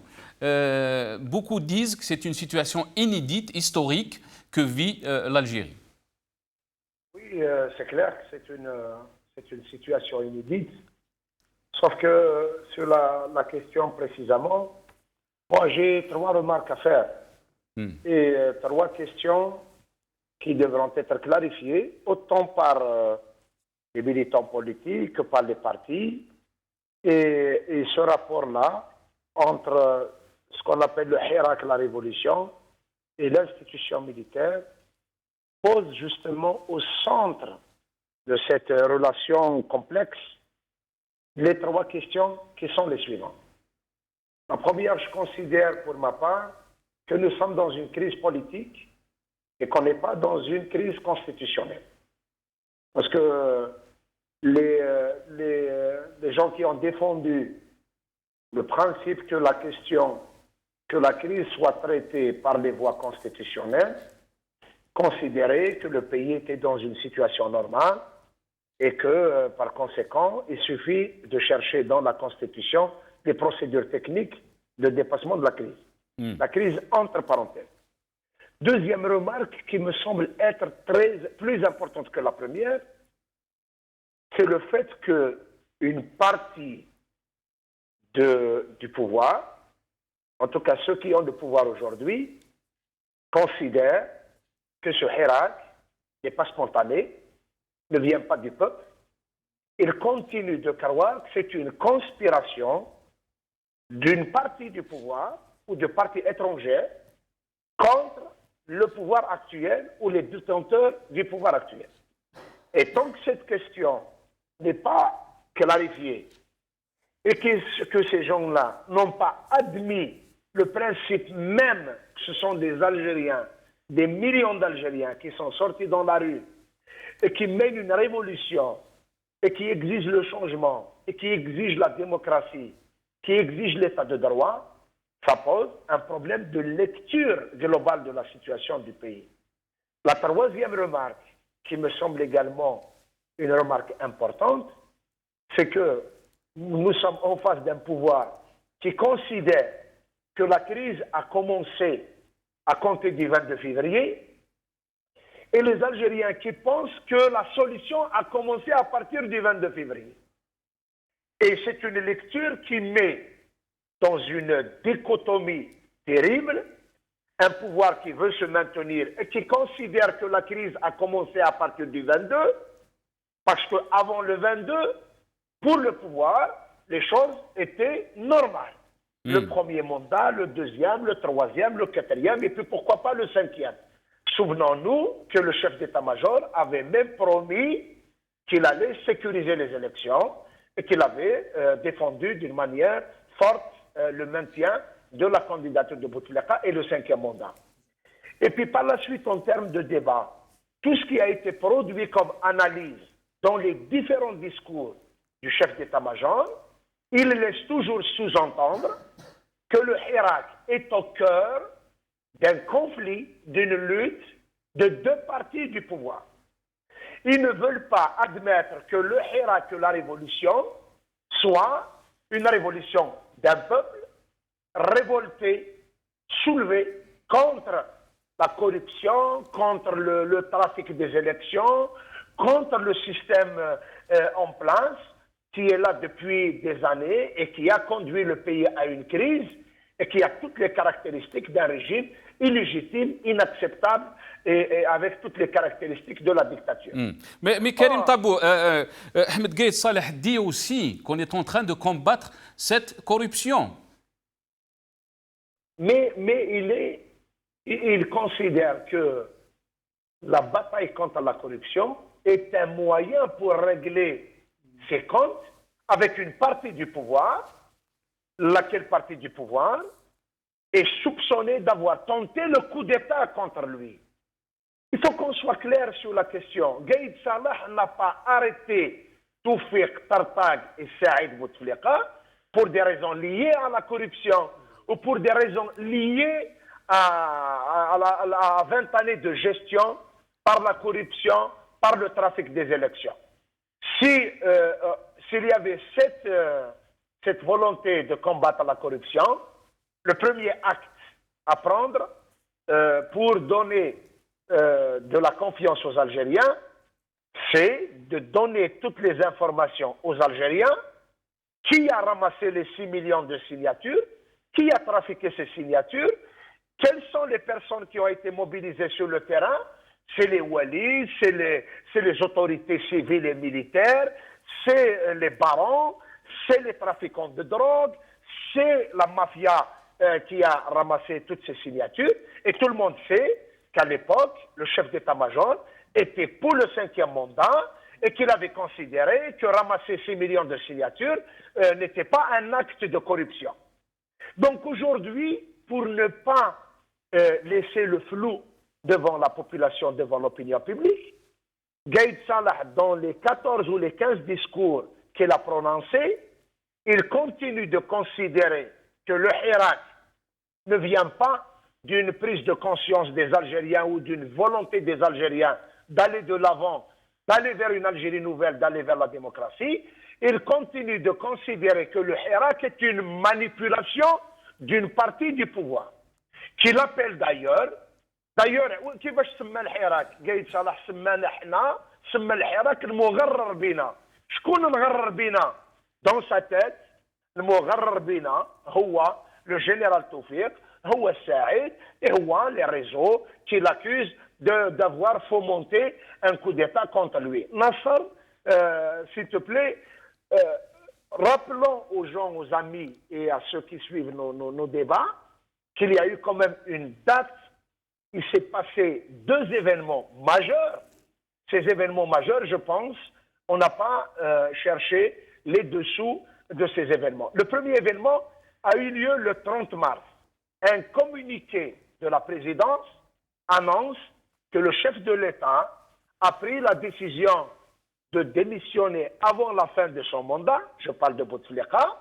Beaucoup disent que c'est une situation inédite, historique, que vit l'Algérie. Oui, c'est clair que c'est une situation inédite. Sauf que sur la question précisément, moi j'ai 3 remarques à faire. Et 3 questions qui devront être clarifiées, autant par les militants politiques que par les partis. Et ce rapport-là, entre ce qu'on appelle le hirak, la révolution, et l'institution militaire, pose justement au centre de cette relation complexe les 3 questions qui sont les suivantes. La première, je considère pour ma part que nous sommes dans une crise politique et qu'on n'est pas dans une crise constitutionnelle. Parce que les gens qui ont défendu le principe que la crise soit traitée par les voies constitutionnelles, considéraient que le pays était dans une situation normale et que, par conséquent, il suffit de chercher dans la Constitution des procédures techniques de dépassement de la crise. La crise entre parenthèses. Deuxième remarque qui me semble être plus importante que la première, c'est le fait qu'une partie du pouvoir, en tout cas ceux qui ont le pouvoir aujourd'hui, considèrent que ce hirak n'est pas spontané, ne vient pas du peuple. Ils continuent de croire que c'est une conspiration d'une partie du pouvoir ou de partis étrangères contre le pouvoir actuel ou les détenteurs du pouvoir actuel. Et tant que cette question n'est pas clarifiée et que ces gens-là n'ont pas admis le principe même que ce sont des Algériens, des millions d'Algériens qui sont sortis dans la rue et qui mènent une révolution et qui exigent le changement et qui exigent la démocratie, qui exigent l'état de droit, ça pose un problème de lecture globale de la situation du pays. La troisième remarque, qui me semble également une remarque importante, c'est que nous sommes en face d'un pouvoir qui considère que la crise a commencé à compter du 22 février et les Algériens qui pensent que la solution a commencé à partir du 22 février. Et c'est une lecture qui met dans une dichotomie terrible un pouvoir qui veut se maintenir et qui considère que la crise a commencé à partir du 22 parce qu'avant le 22, pour le pouvoir, les choses étaient normales. Le premier mandat, le deuxième, le troisième, le quatrième, et puis pourquoi pas le cinquième. Souvenons-nous que le chef d'état-major avait même promis qu'il allait sécuriser les élections et qu'il avait défendu d'une manière forte le maintien de la candidature de Bouteflika et le cinquième mandat. Et puis par la suite, en termes de débat, tout ce qui a été produit comme analyse dans les différents discours du chef d'état-major, il laisse toujours sous-entendre que le Hirak est au cœur d'un conflit, d'une lutte de deux parties du pouvoir. Ils ne veulent pas admettre que le Hirak, que la révolution, soit une révolution d'un peuple révolté, soulevé contre la corruption, contre le trafic des élections, contre le système en place qui est là depuis des années et qui a conduit le pays à une crise et qui a toutes les caractéristiques d'un régime illégitime, inacceptable et avec toutes les caractéristiques de la dictature. Mais Karim Tabou, Ahmed Gaïd Saleh dit aussi qu'on est en train de combattre cette corruption. Mais il considère que la bataille contre la corruption est un moyen pour régler ses comptes avec une partie du pouvoir, laquelle partie du pouvoir est soupçonnée d'avoir tenté le coup d'État contre lui. Il faut qu'on soit clair sur la question. Gaïd Salah n'a pas arrêté Toufiq Tartag et Saïd Bouteflika pour des raisons liées à la corruption ou pour des raisons liées à 20 années de gestion par la corruption, par le trafic des élections. S'il y avait cette volonté de combattre la corruption, le premier acte à prendre pour donner de la confiance aux Algériens, c'est de donner toutes les informations aux Algériens, qui a ramassé les 6 millions de signatures, qui a trafiqué ces signatures, quelles sont les personnes qui ont été mobilisées sur le terrain. C'est les walis, c'est les autorités civiles et militaires, c'est les barons, c'est les trafiquants de drogue, c'est la mafia qui a ramassé toutes ces signatures. Et tout le monde sait qu'à l'époque, le chef d'état-major était pour le cinquième mandat et qu'il avait considéré que ramasser 6 millions de signatures n'était pas un acte de corruption. Donc aujourd'hui, pour ne pas laisser le flou devant la population, devant l'opinion publique. Gaïd Salah, dans les 14 ou les 15 discours qu'il a prononcés, il continue de considérer que le Hirak ne vient pas d'une prise de conscience des Algériens ou d'une volonté des Algériens d'aller de l'avant, d'aller vers une Algérie nouvelle, d'aller vers la démocratie. Il continue de considérer que le Hirak est une manipulation d'une partie du pouvoir, qu'il appelle d'ailleurs, كيفاش سمى الحراك؟ قايد صلاح سمانا احنا سمى الحراك المغرر بنا. شكون مغرر بنا؟ dans sa tête المغرر بنا هو le général Toufik, هو الساعد et هو les réseaux qui l'accusent d'avoir fomenté un coup d'État contre lui. Nasser, s'il te plaît, rappelons aux gens, aux amis et à ceux qui suivent nos débats qu'il y a eu quand même une date. Il s'est passé 2 événements majeurs. Ces événements majeurs, je pense, on n'a pas cherché les dessous de ces événements. Le premier événement a eu lieu le 30 mars. Un communiqué de la présidence annonce que le chef de l'État a pris la décision de démissionner avant la fin de son mandat, je parle de Bouteflika,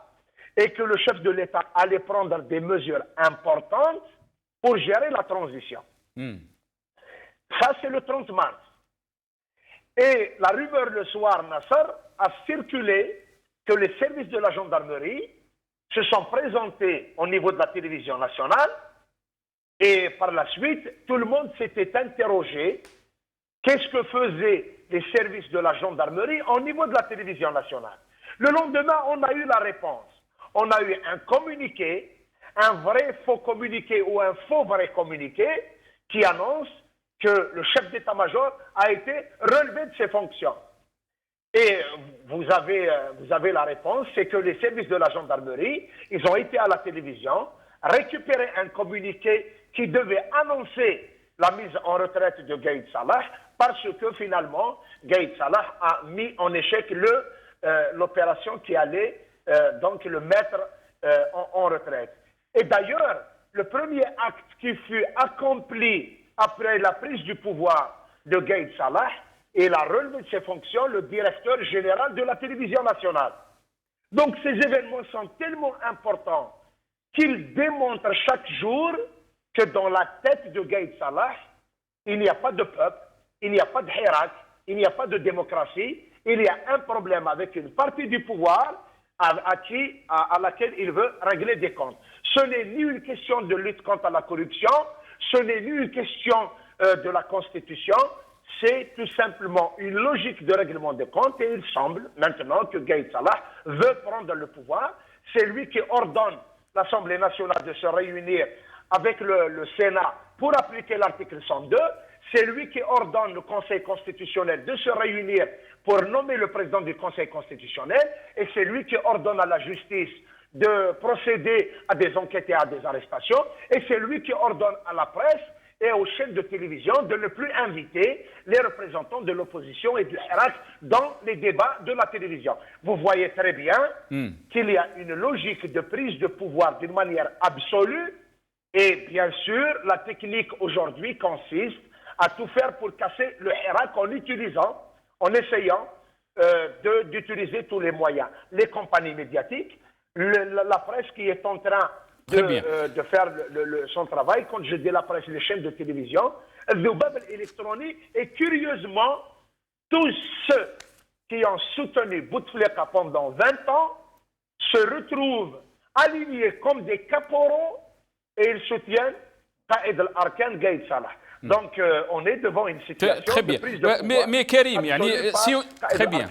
et que le chef de l'État allait prendre des mesures importantes pour gérer la transition. Ça, c'est le 30 mars. Et la rumeur le soir, Nasser, a circulé que les services de la gendarmerie se sont présentés au niveau de la télévision nationale et par la suite, tout le monde s'était interrogé qu'est-ce que faisaient les services de la gendarmerie au niveau de la télévision nationale. Le lendemain, on a eu la réponse. On a eu un communiqué, un vrai faux communiqué ou un faux vrai communiqué qui annonce que le chef d'état-major a été relevé de ses fonctions. Et vous avez la réponse, c'est que les services de la gendarmerie, ils ont été à la télévision, récupérer un communiqué qui devait annoncer la mise en retraite de Gaïd Salah, parce que finalement, Gaïd Salah a mis en échec l'opération qui allait donc le mettre en retraite. Et d'ailleurs, le premier acte qui fut accompli après la prise du pouvoir de Gaïd Salah, et la relevé de ses fonctions, le directeur général de la télévision nationale. Donc ces événements sont tellement importants qu'ils démontrent chaque jour que dans la tête de Gaïd Salah, il n'y a pas de peuple, il n'y a pas de Hirak, il n'y a pas de démocratie, il y a un problème avec une partie du pouvoir à laquelle il veut régler des comptes. Ce n'est ni une question de lutte contre la corruption, ce n'est ni une question de la Constitution, c'est tout simplement une logique de règlement des comptes et il semble maintenant que Gaïd Salah veut prendre le pouvoir. C'est lui qui ordonne l'Assemblée nationale de se réunir avec le Sénat pour appliquer l'article 102. C'est lui qui ordonne le Conseil constitutionnel de se réunir pour nommer le président du Conseil constitutionnel et c'est lui qui ordonne à la justice de procéder à des enquêtes et à des arrestations et c'est lui qui ordonne à la presse et aux chaînes de télévision de ne plus inviter les représentants de l'opposition et du Hirak dans les débats de la télévision. Vous voyez très bien qu'il y a une logique de prise de pouvoir d'une manière absolue et bien sûr, la technique aujourd'hui consiste à tout faire pour casser le Hirak en essayant d'utiliser tous les moyens. Les compagnies médiatiques, la presse qui est en train de faire son travail, quand je dis la presse, les chaînes de télévision, le web électronique, et curieusement, tous ceux qui ont soutenu Bouteflika pendant 20 ans se retrouvent alignés comme des caporaux et ils soutiennent Qaïd al-Arkan Gaïd Salah. Donc, on est devant une situation de prise de pouvoir. Mais Karim, très bien.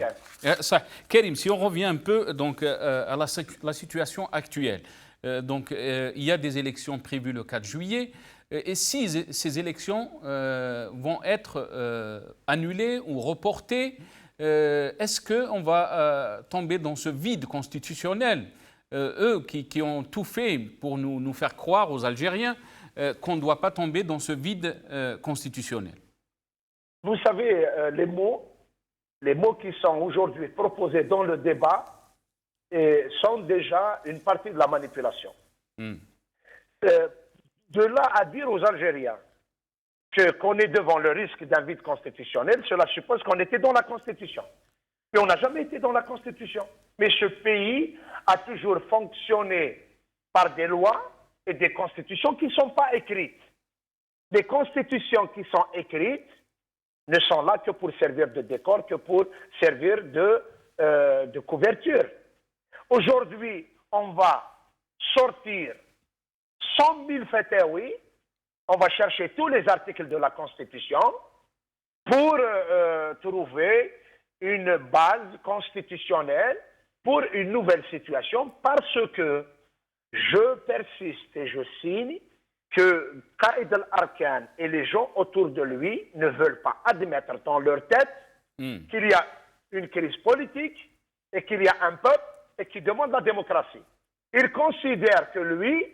Karim, si on revient un peu donc, à la situation actuelle, donc, il y a des élections prévues le 4 juillet. Et si ces élections vont être annulées ou reportées, est-ce qu'on va tomber dans ce vide constitutionnel? Eux qui ont tout fait pour nous faire croire aux Algériens qu'on ne doit pas tomber dans ce vide constitutionnel. Vous savez, les mots qui sont aujourd'hui proposés dans le débat sont déjà une partie de la manipulation. De là à dire aux Algériens qu'on est devant le risque d'un vide constitutionnel, cela suppose qu'on était dans la Constitution. Mais on n'a jamais été dans la Constitution. Mais ce pays a toujours fonctionné par des lois et des constitutions qui ne sont pas écrites. Les constitutions qui sont écrites ne sont là que pour servir de décor, que pour servir de couverture. Aujourd'hui, on va sortir 100 000 fatwas, on va chercher tous les articles de la Constitution pour trouver une base constitutionnelle pour une nouvelle situation parce que je persiste et je signe que Qaïd al-Arkan et les gens autour de lui ne veulent pas admettre dans leur tête qu'il y a une crise politique et qu'il y a un peuple et qui demande la démocratie. Ils considèrent que lui,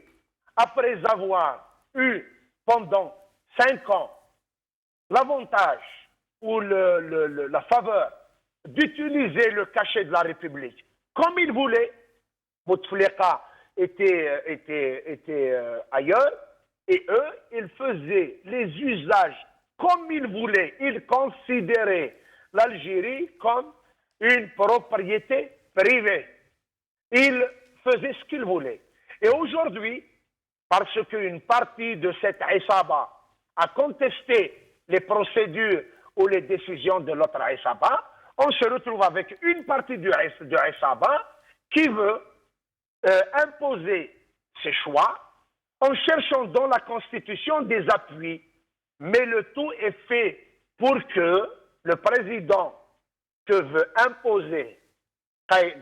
après avoir eu pendant 5 ans l'avantage ou la faveur d'utiliser le cachet de la République comme il voulait, Bouteflika était ailleurs, et eux, ils faisaient les usages comme ils voulaient. Ils considéraient l'Algérie comme une propriété privée. Ils faisaient ce qu'ils voulaient. Et aujourd'hui, parce qu'une partie de cette Aïsaba a contesté les procédures ou les décisions de l'autre Aïsaba, on se retrouve avec une partie du Aïsaba qui veut imposer ses choix en cherchant dans la Constitution des appuis. Mais le tout est fait pour que le président que veut imposer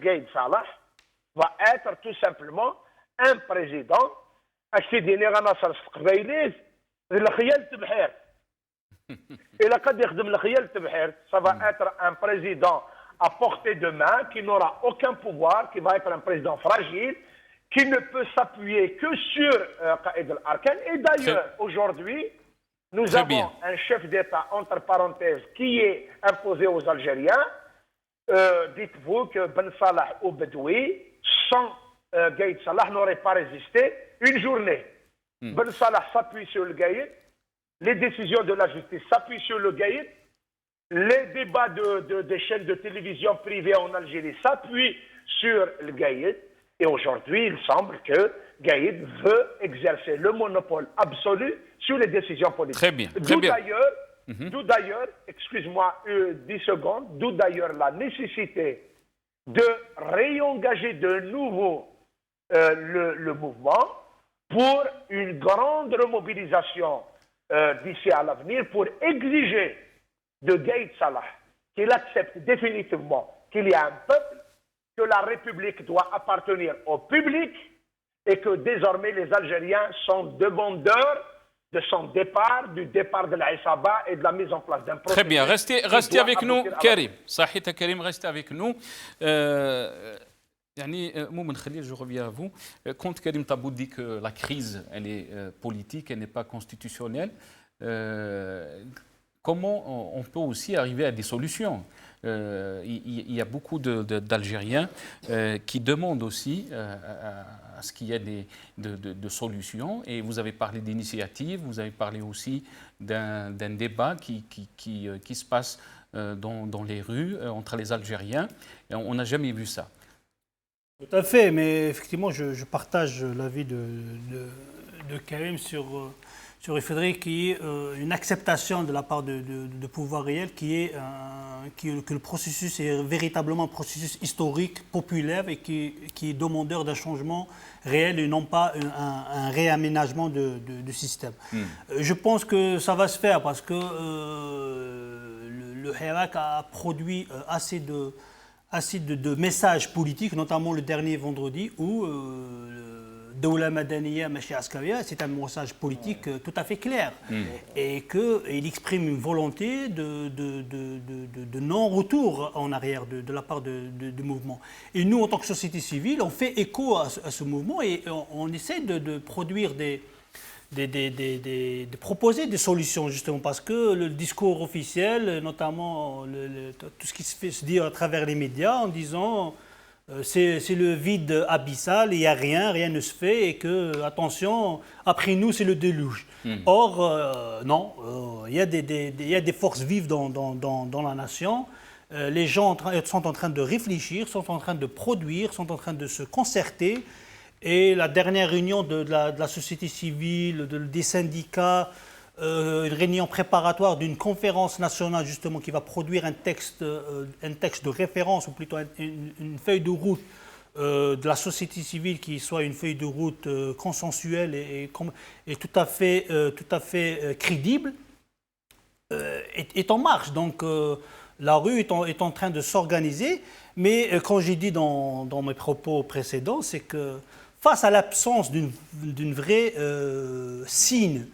Gaïd Salah va être tout simplement un président ça va être un président à portée de main, qui n'aura aucun pouvoir, qui va être un président fragile, qui ne peut s'appuyer que sur Qaïd al-Arkan. Et d'ailleurs, aujourd'hui, nous avons un chef d'État, entre parenthèses, qui est imposé aux Algériens. Dites-vous que Ben Salah ou Bedoui, sans Gaïd Salah, n'aurait pas résisté une journée. Ben Salah s'appuie sur le Gaïd, les décisions de la justice s'appuient sur le Gaïd, les débats des chaînes de télévision privées en Algérie s'appuient sur le Gaïd. Et aujourd'hui, il semble que Gaïd veut exercer le monopole absolu sur les décisions politiques. Très bien. Très bien. D'où d'ailleurs, excuse-moi 10 secondes, d'où d'ailleurs la nécessité de réengager de nouveau le mouvement pour une grande remobilisation d'ici à l'avenir pour exiger de Gaïd Salah qu'il accepte définitivement qu'il y a un peuple, que la République doit appartenir au public et que désormais les Algériens sont demandeurs de son départ, du départ de l'Aïsaba et de la mise en place d'un processus. Très bien, restez avec nous, Karim. Sahita Karim, restez avec nous. Moumen Khalil, je reviens à vous. Quand Karim Tabou dit que la crise, elle est politique, elle n'est pas constitutionnelle, comment on peut aussi arriver à des solutions? Il y a beaucoup d'Algériens qui demandent aussi à ce qu'il y ait de solutions. Et vous avez parlé d'initiatives, vous avez parlé aussi d'un débat qui se passe dans les rues entre les Algériens. Et on n'a jamais vu ça. Tout à fait, mais effectivement, je partage l'avis de Karim sur le fait qu'il y ait une acceptation de la part de pouvoir réel que le processus est véritablement un processus historique, populaire et qui est demandeur d'un changement réel et non pas un réaménagement du système. Je pense que ça va se faire parce que le Hirak a produit assez de messages politiques, notamment le dernier vendredi où Doula Madaniya Machi Askaria, c'est un message politique tout à fait clair et qu'il exprime une volonté de non-retour en arrière de la part du mouvement. Et nous, en tant que société civile, on fait écho à ce mouvement et on essaie de produire de proposer des solutions, justement, parce que le discours officiel, notamment tout ce qui se dit à travers les médias, en disant c'est le vide abyssal, il n'y a rien, rien ne se fait, et que, attention, après nous, c'est le déluge. Or, non, il y a des forces vives dans la nation. Les gens sont en train de réfléchir, sont en train de produire, sont en train de se concerter. Et la dernière réunion de la société civile, des syndicats, une réunion préparatoire d'une conférence nationale justement qui va produire un texte de référence, ou plutôt une feuille de route de la société civile qui soit une feuille de route consensuelle et tout à fait crédible, est en marche. Donc la rue est en train de s'organiser, mais comme j'ai dit dans mes propos précédents, c'est que face à l'absence d'une vraie signe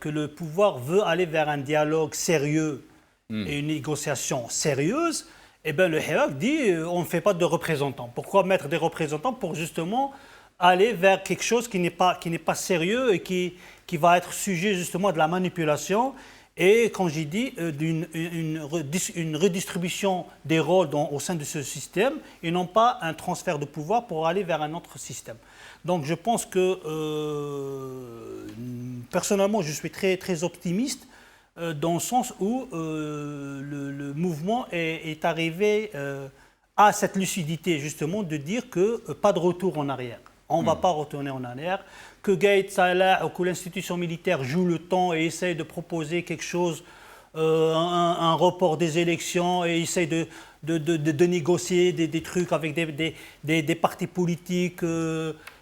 que le pouvoir veut aller vers un dialogue sérieux et une négociation sérieuse, eh bien, le Hirak dit on ne fait pas de représentants. Pourquoi mettre des représentants? Pour justement aller vers quelque chose qui n'est pas sérieux et qui va être sujet justement de la manipulation et, comme j'ai dit, une redistribution des rôles au sein de ce système et non pas un transfert de pouvoir pour aller vers un autre système. Donc je pense que, personnellement, je suis très, très optimiste dans le sens où le mouvement est arrivé à cette lucidité, justement, de dire que pas de retour en arrière. On ne va pas retourner en arrière. Que Gaïd Salah ou que l'institution militaire joue le temps et essaye de proposer quelque chose, un report des élections, et essaye de négocier des trucs avec des partis politiques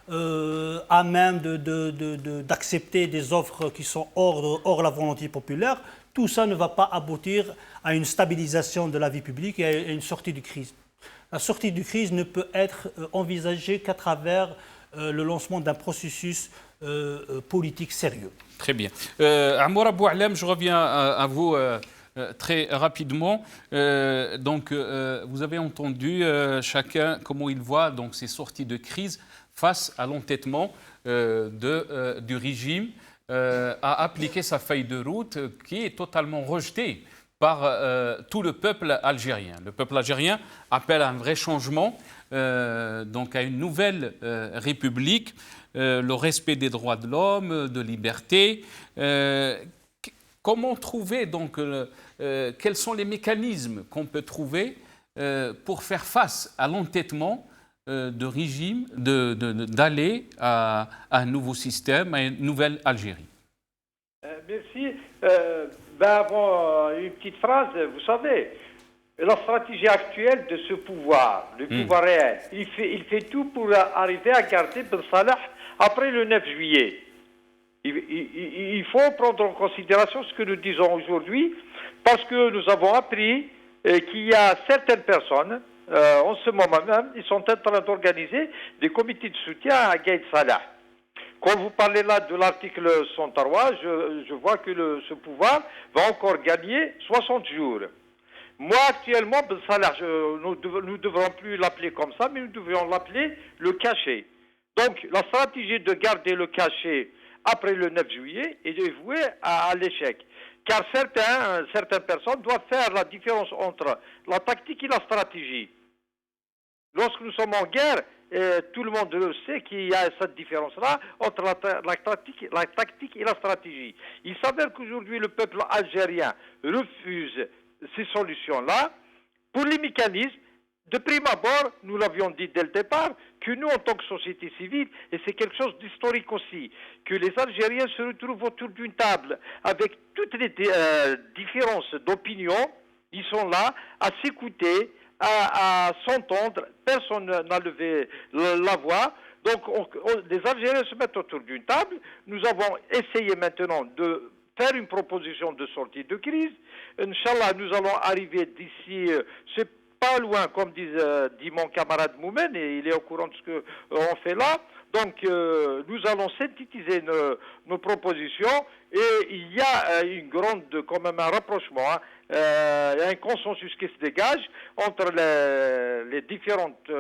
à même d'accepter des offres qui sont hors la volonté populaire, tout ça ne va pas aboutir à une stabilisation de la vie publique et à une sortie de crise. La sortie de crise ne peut être envisagée qu'à travers le lancement d'un processus politique sérieux. Très bien. Amour Abou Alem, je reviens à vous très rapidement. Donc, vous avez entendu chacun comment il voit donc, ces sorties de crise face à l'entêtement du régime à appliquer sa feuille de route qui est totalement rejetée par tout le peuple algérien. Le peuple algérien appelle à un vrai changement, donc à une nouvelle république, le respect des droits de l'homme, de liberté. Comment trouver donc, quels sont les mécanismes qu'on peut trouver pour faire face à l'entêtement de régime d'aller à un nouveau système, à une nouvelle Algérie? Merci. Avant une petite phrase, vous savez, la stratégie actuelle de ce pouvoir, le pouvoir réel, il fait tout pour arriver à garder Ben Salah après le 9 juillet. Il faut prendre en considération ce que nous disons aujourd'hui, parce que nous avons appris qu'il y a certaines personnes, en ce moment même, ils sont en train d'organiser des comités de soutien à Gaïd Salah. Quand vous parlez là de l'article 103, je vois que ce pouvoir va encore gagner 60 jours. Moi, actuellement, Ben Salah, nous ne devrons plus l'appeler comme ça, mais nous devrions l'appeler le cachet. Donc, la stratégie de garder le cachet après le 9 juillet est vouée à l'échec. Car certaines personnes doivent faire la différence entre la tactique et la stratégie. Lorsque nous sommes en guerre, tout le monde sait qu'il y a cette différence-là entre la tactique et la stratégie. Il s'avère qu'aujourd'hui, le peuple algérien refuse ces solutions-là. Pour les mécanismes, de prime abord, nous l'avions dit dès le départ, que nous, en tant que société civile, et c'est quelque chose d'historique aussi, que les Algériens se retrouvent autour d'une table avec toutes les différences d'opinion, ils sont là à s'écouter, à s'entendre, personne n'a levé la voix. Donc les Algériens se mettent autour d'une table. Nous avons essayé maintenant de faire une proposition de sortie de crise. Inch'Allah, nous allons arriver d'ici, c'est pas loin, comme dit mon camarade Moumen, et il est au courant de ce qu'on fait là. Donc nous allons synthétiser nos propositions, et il y a quand même un rapprochement, un consensus qui se dégage entre les différentes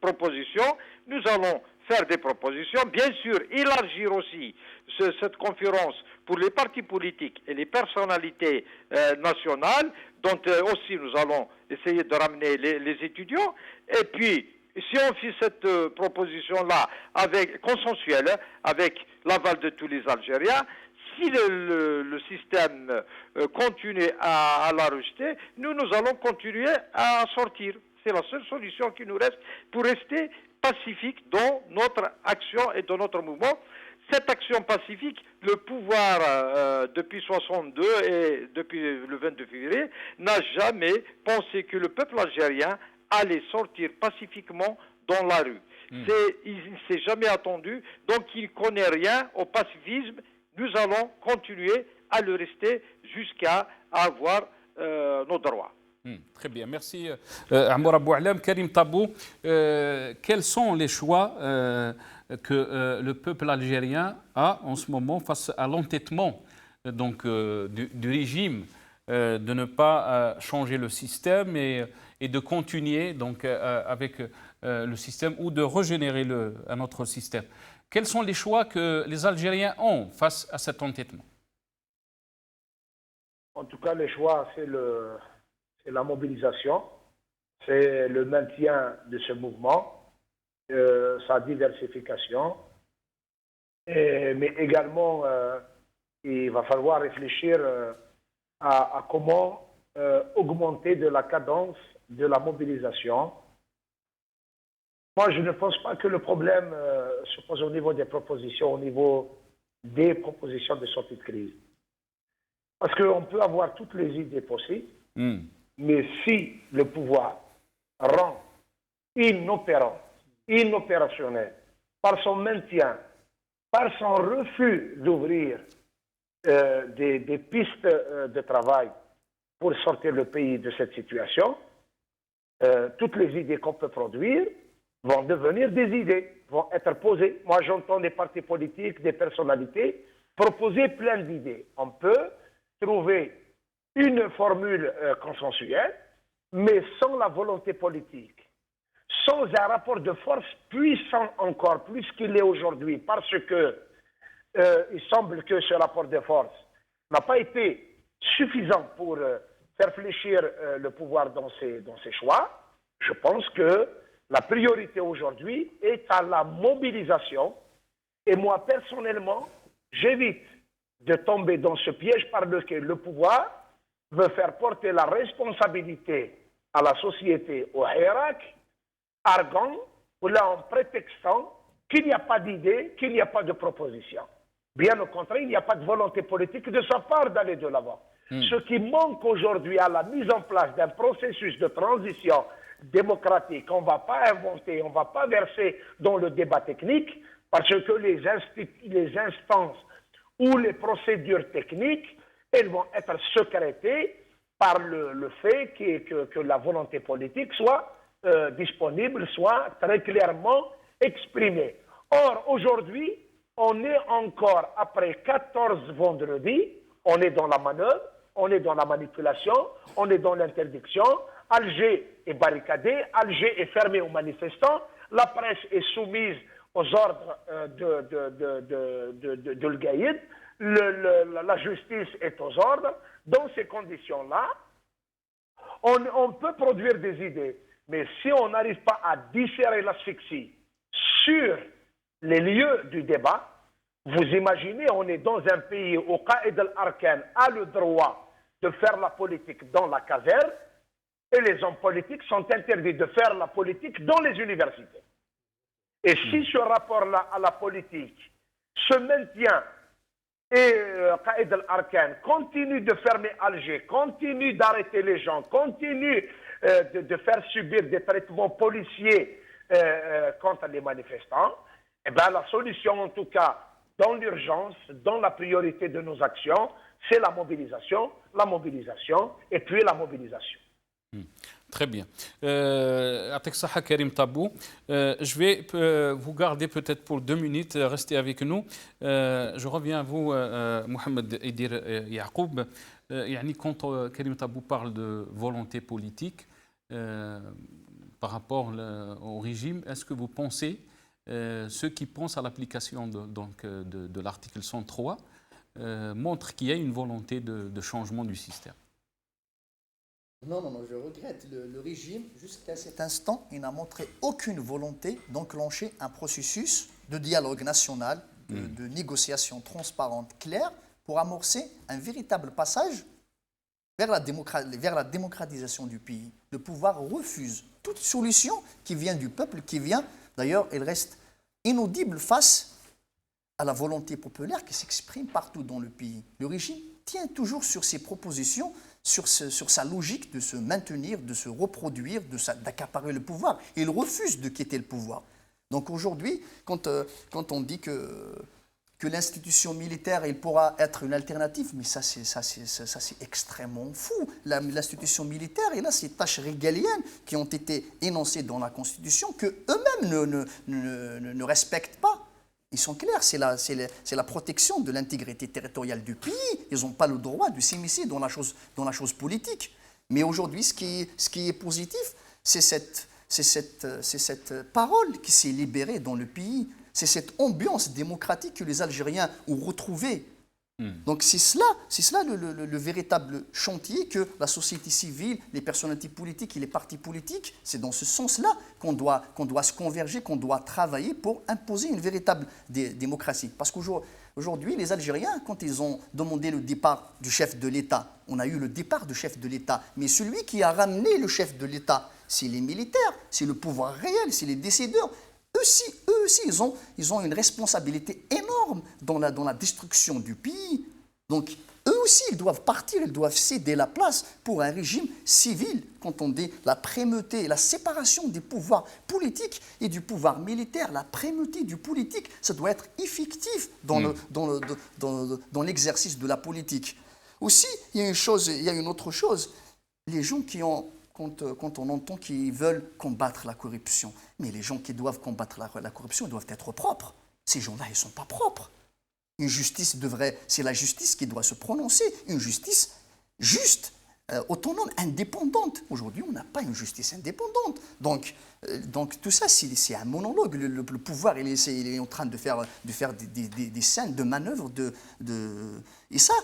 propositions. Nous allons faire des propositions, bien sûr élargir aussi cette conférence pour les partis politiques et les personnalités nationales, dont aussi nous allons essayer de ramener les étudiants, et puis Et si on fait cette proposition-là consensuelle, avec l'aval de tous les Algériens, si le système continue à la rejeter, nous allons continuer à sortir. C'est la seule solution qui nous reste pour rester pacifique dans notre action et dans notre mouvement. Cette action pacifique, le pouvoir, depuis 62 et depuis le 22 février, n'a jamais pensé que le peuple algérien allait sortir pacifiquement dans la rue. Il ne s'est jamais attendu, donc il ne connaît rien au pacifisme. Nous allons continuer à le rester jusqu'à avoir nos droits. Très bien, merci Amour Aboualam. Karim Tabou, quels sont les choix que le peuple algérien a en ce moment face à l'entêtement du régime de ne pas changer le système et de continuer avec le système ou de régénérer un autre système? Quels sont les choix que les Algériens ont face à cet entêtement? En tout cas, les choix, c'est la mobilisation, c'est le maintien de ce mouvement, sa diversification, mais également il va falloir réfléchir à comment augmenter de la cadence de la mobilisation. Moi, je ne pense pas que le problème se pose au niveau des propositions, au niveau des propositions de sortie de crise. Parce qu'on peut avoir toutes les idées possibles, mais si le pouvoir rend inopérationnel par son maintien, par son refus d'ouvrir des pistes de travail pour sortir le pays de cette situation, toutes les idées qu'on peut produire vont devenir des idées, vont être posées. Moi, j'entends des partis politiques, des personnalités proposer plein d'idées. On peut trouver une formule consensuelle, mais sans la volonté politique, sans un rapport de force puissant encore, plus qu'il est aujourd'hui, parce que il semble que ce rapport de force n'a pas été suffisant pour faire fléchir le pouvoir dans ses choix. Je pense que la priorité aujourd'hui est à la mobilisation. Et moi, personnellement, j'évite de tomber dans ce piège par lequel le pouvoir veut faire porter la responsabilité à la société, au hiérarque, arguant ou là en prétextant qu'il n'y a pas d'idée, qu'il n'y a pas de proposition. Bien au contraire, il n'y a pas de volonté politique de sa part d'aller de l'avant. Ce qui manque aujourd'hui à la mise en place d'un processus de transition démocratique, on ne va pas inventer, on ne va pas verser dans le débat technique, parce que les instances ou les procédures techniques, elles vont être sécrétées par le fait que la volonté politique soit disponible, soit très clairement exprimée. Or, aujourd'hui, on est encore, après 14 vendredis, on est dans la manœuvre, on est dans la manipulation, on est dans l'interdiction. Alger est barricadé, Alger est fermé aux manifestants, la presse est soumise aux ordres de l'Gaïd, la justice est aux ordres. Dans ces conditions-là, on peut produire des idées, mais si on n'arrive pas à dissérer l'asphyxie sur les lieux du débat, vous imaginez, on est dans un pays où Qaïd al-Arkan a le droit de faire la politique dans la caserne et les hommes politiques sont interdits de faire la politique dans les universités. Et si ce rapport-là à la politique se maintient et Qaïd al-Arkan continue de fermer Alger, continue d'arrêter les gens, continue de faire subir des traitements policiers contre les manifestants, eh bien, la solution, en tout cas, dans l'urgence, dans la priorité de nos actions, c'est la mobilisation et puis la mobilisation. Très bien. Atek Saha Karim Tabou, je vais vous garder peut-être pour 2 minutes, restez avec nous. Je reviens à vous, Mohamed Edir Yacoub. Quand Karim Tabou parle de volonté politique par rapport au régime, est-ce que vous pensez, ceux qui pensent à l'application de l'article 103, montrent qu'il y a une volonté de changement du système? Non, non, non, je regrette. Le régime, jusqu'à cet instant, il n'a montré aucune volonté d'enclencher un processus de dialogue national, de négociation transparente, claire, pour amorcer un véritable passage vers la démocratisation du pays. Le pouvoir refuse toute solution qui vient du peuple, qui vient, d'ailleurs, elle reste inaudible face à la volonté populaire qui s'exprime partout dans le pays. Le régime tient toujours sur ses propositions, sur sa logique de se maintenir, de se reproduire, d'accaparer le pouvoir. Il refuse de quitter le pouvoir. Donc aujourd'hui, quand on dit que l'institution militaire il pourra être une alternative, mais ça c'est extrêmement fou. L'institution militaire, et là, ces tâches régaliennes qui ont été énoncées dans la Constitution, qu'eux-mêmes ne respectent pas. Ils sont clairs, c'est la protection de l'intégrité territoriale du pays. Ils n'ont pas le droit de s'immiscer dans la chose politique. Mais aujourd'hui, ce qui est positif, c'est cette parole qui s'est libérée dans le pays. C'est cette ambiance démocratique que les Algériens ont retrouvée. Donc c'est cela le véritable chantier que la société civile, les personnalités politiques et les partis politiques, c'est dans ce sens-là qu'on doit se converger, qu'on doit travailler pour imposer une véritable démocratie. Parce qu'aujourd'hui, les Algériens, quand ils ont demandé le départ du chef de l'État, on a eu le départ du chef de l'État, mais celui qui a ramené le chef de l'État, c'est les militaires, c'est le pouvoir réel, c'est les décideurs. Eux aussi, ils ont une responsabilité énorme dans la destruction du pays. Donc, eux aussi, ils doivent partir, ils doivent céder la place pour un régime civil, quand on dit la primauté, la séparation des pouvoirs politiques et du pouvoir militaire. La primauté du politique, ça doit être effectif dans l'exercice de la politique. Aussi, il y a une autre chose. Les gens qui ont... Quand on entend qu'ils veulent combattre la corruption. Mais les gens qui doivent combattre la corruption, ils doivent être propres. Ces gens-là, ils ne sont pas propres. C'est la justice qui doit se prononcer. Une justice juste, autonome, indépendante. Aujourd'hui, on n'a pas une justice indépendante. Donc tout ça, c'est un monologue. Le pouvoir, il est en train de faire des scènes de manœuvres. Et ça...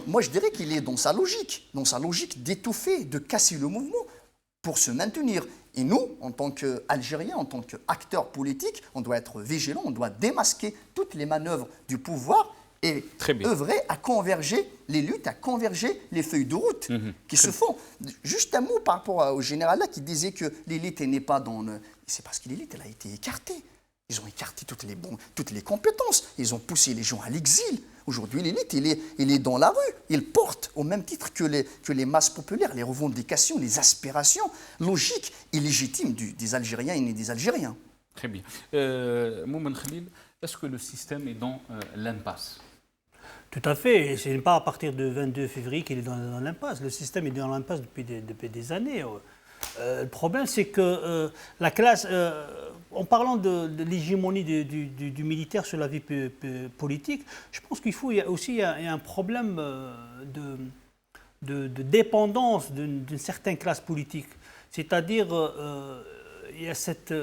moi, je dirais qu'il est dans sa logique d'étouffer, de casser le mouvement pour se maintenir. Et nous, en tant qu'Algériens, en tant qu'acteurs politiques, on doit être vigilants, on doit démasquer toutes les manœuvres du pouvoir et œuvrer à converger les luttes, à converger les feuilles de route qui se font. Juste un mot par rapport au général là qui disait que l'élite n'est pas dans le... C'est parce que l'élite, elle a été écartée. Ils ont écarté toutes les compétences. Ils ont poussé les gens à l'exil. Aujourd'hui, l'élite, il est dans la rue. Il porte, au même titre que les masses populaires, les revendications, les aspirations logiques et légitimes des Algériens et des Algériens. Très bien. Moumen Khalil, est-ce que le système est dans l'impasse? Tout à fait. Ce n'est pas à partir du 22 février qu'il est dans l'impasse. Le système est dans l'impasse depuis des années. Le problème, c'est que la classe, en parlant de l'hégémonie du militaire sur la vie politique, je pense qu'il y a aussi un problème de dépendance d'une certaine classe politique. C'est-à-dire, il y a cette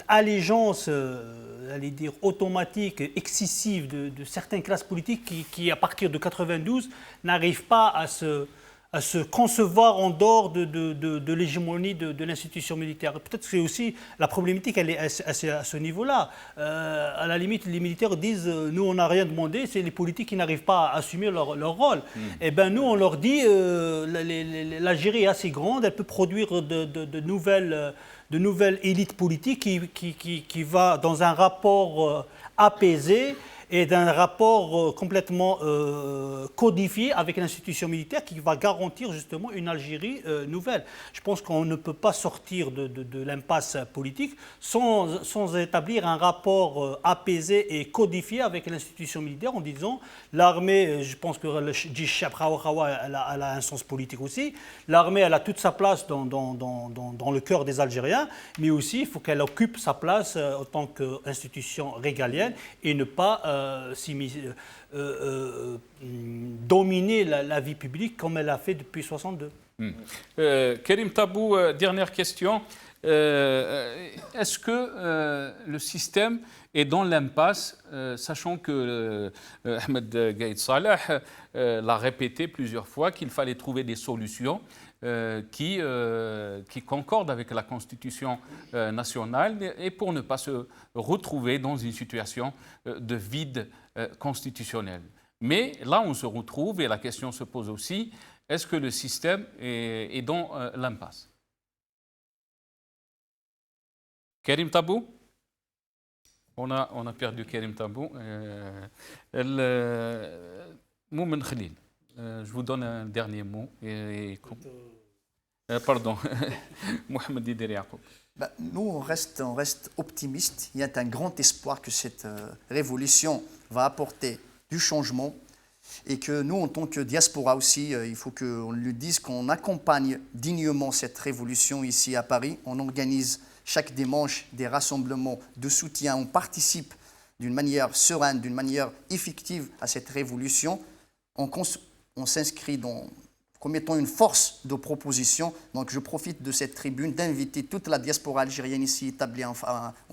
allégeance, allez dire, automatique, excessive de certaines classes politiques qui, à partir de 92, n'arrivent pas à se concevoir en dehors de l'hégémonie de l'institution militaire. Peut-être que c'est aussi la problématique, elle est à ce niveau-là. À la limite, les militaires disent nous, on n'a rien demandé, c'est les politiques qui n'arrivent pas à assumer leur rôle. Et bien nous, on leur dit l'Algérie est assez grande, elle peut produire de nouvelles élites politiques qui va dans un rapport apaisé et d'un rapport complètement codifié avec l'institution militaire qui va garantir justement une Algérie nouvelle. Je pense qu'on ne peut pas sortir de l'impasse politique sans établir un rapport apaisé et codifié avec l'institution militaire en disant l'armée, je pense que le Jich elle a un sens politique aussi, l'armée elle a toute sa place dans le cœur des Algériens, mais aussi il faut qu'elle occupe sa place en tant qu'institution régalienne et ne pas dominer la vie publique comme elle a fait depuis 1962. Karim Tabou, dernière question. Est-ce que le système est dans l'impasse, sachant que Ahmed Gaïd Salah l'a répété plusieurs fois qu'il fallait trouver des solutions qui concordent avec la Constitution nationale et pour ne pas se retrouver dans une situation de vide constitutionnel. Mais là, on se retrouve et la question se pose aussi, est-ce que le système est dans l'impasse? Karim Tabou? On a perdu Karim Tabou. Moumen Khalil, je vous donne un dernier mot. Pardon, Mohamed Dider Yacoub. Nous, on reste optimistes. Il y a un grand espoir que cette révolution va apporter du changement et que nous, en tant que diaspora aussi, il faut qu'on le dise, qu'on accompagne dignement cette révolution ici à Paris. On organise chaque dimanche des rassemblements de soutien. On participe d'une manière sereine, d'une manière effective à cette révolution. On s'inscrit comme étant une force de proposition. Donc je profite de cette tribune d'inviter toute la diaspora algérienne ici établie en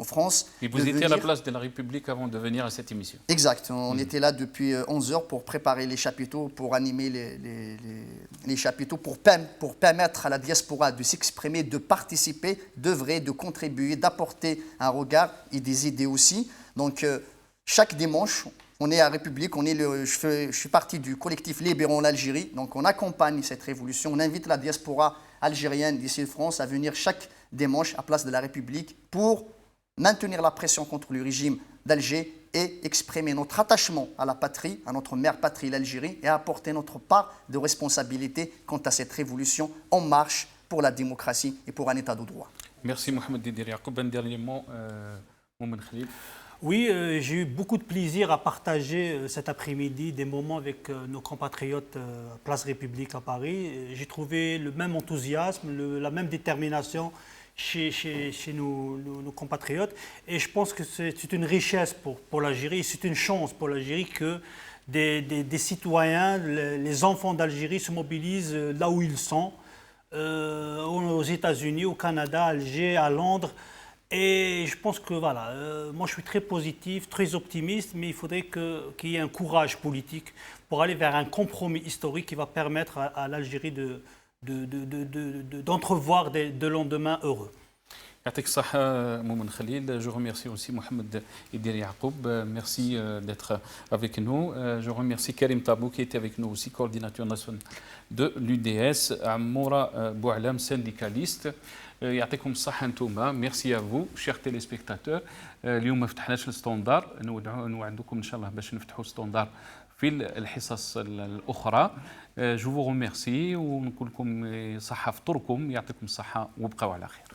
France. Et vous étiez à la place de la République avant de venir à cette émission. Exact. On était là depuis 11 heures pour préparer les chapiteaux, pour animer les chapiteaux, pour permettre à la diaspora de s'exprimer, de participer, d'œuvrer, de contribuer, d'apporter un regard et des idées aussi. Donc chaque dimanche, on est à République, je suis partie du collectif Libérons l'Algérie, donc on accompagne cette révolution, on invite la diaspora algérienne d'ici de France à venir chaque dimanche à Place de la République pour maintenir la pression contre le régime d'Alger et exprimer notre attachement à la patrie, à notre mère patrie, l'Algérie, et apporter notre part de responsabilité quant à cette révolution en marche pour la démocratie et pour un état de droit. Merci Mohamed Dider Yacoub. Un dernier mot, Moumen Khalil. Oui, j'ai eu beaucoup de plaisir à partager cet après-midi des moments avec nos compatriotes Place République à Paris. J'ai trouvé le même enthousiasme, la même détermination chez nos compatriotes. Et je pense que c'est une richesse pour l'Algérie, c'est une chance pour l'Algérie que des citoyens, les enfants d'Algérie se mobilisent là où ils sont, aux États-Unis, au Canada, à Alger, à Londres. Et je pense que voilà, moi je suis très positif, très optimiste, mais il faudrait qu'il y ait un courage politique pour aller vers un compromis historique qui va permettre à l'Algérie d'entrevoir de lendemains heureux. Je remercie aussi Mohamed Dider Yacoub. Merci d'être avec nous. Je remercie Karim Tabou qui était avec nous aussi, coordinateur national de l'UDS, Amoura Boualam, syndicaliste. يعطيكم الصحة انتوما. ميرسي ا فو شير تيليسبيكتاتور. اليوم ما فتحناش الستوندار، نوعدكم ان شاء الله باش نفتحوا ستوندار في الحصص الاخرى. جو فو ريميرسي ونقول لكم صحة فطوركم، يعطيكم الصحة وبقوا على خير.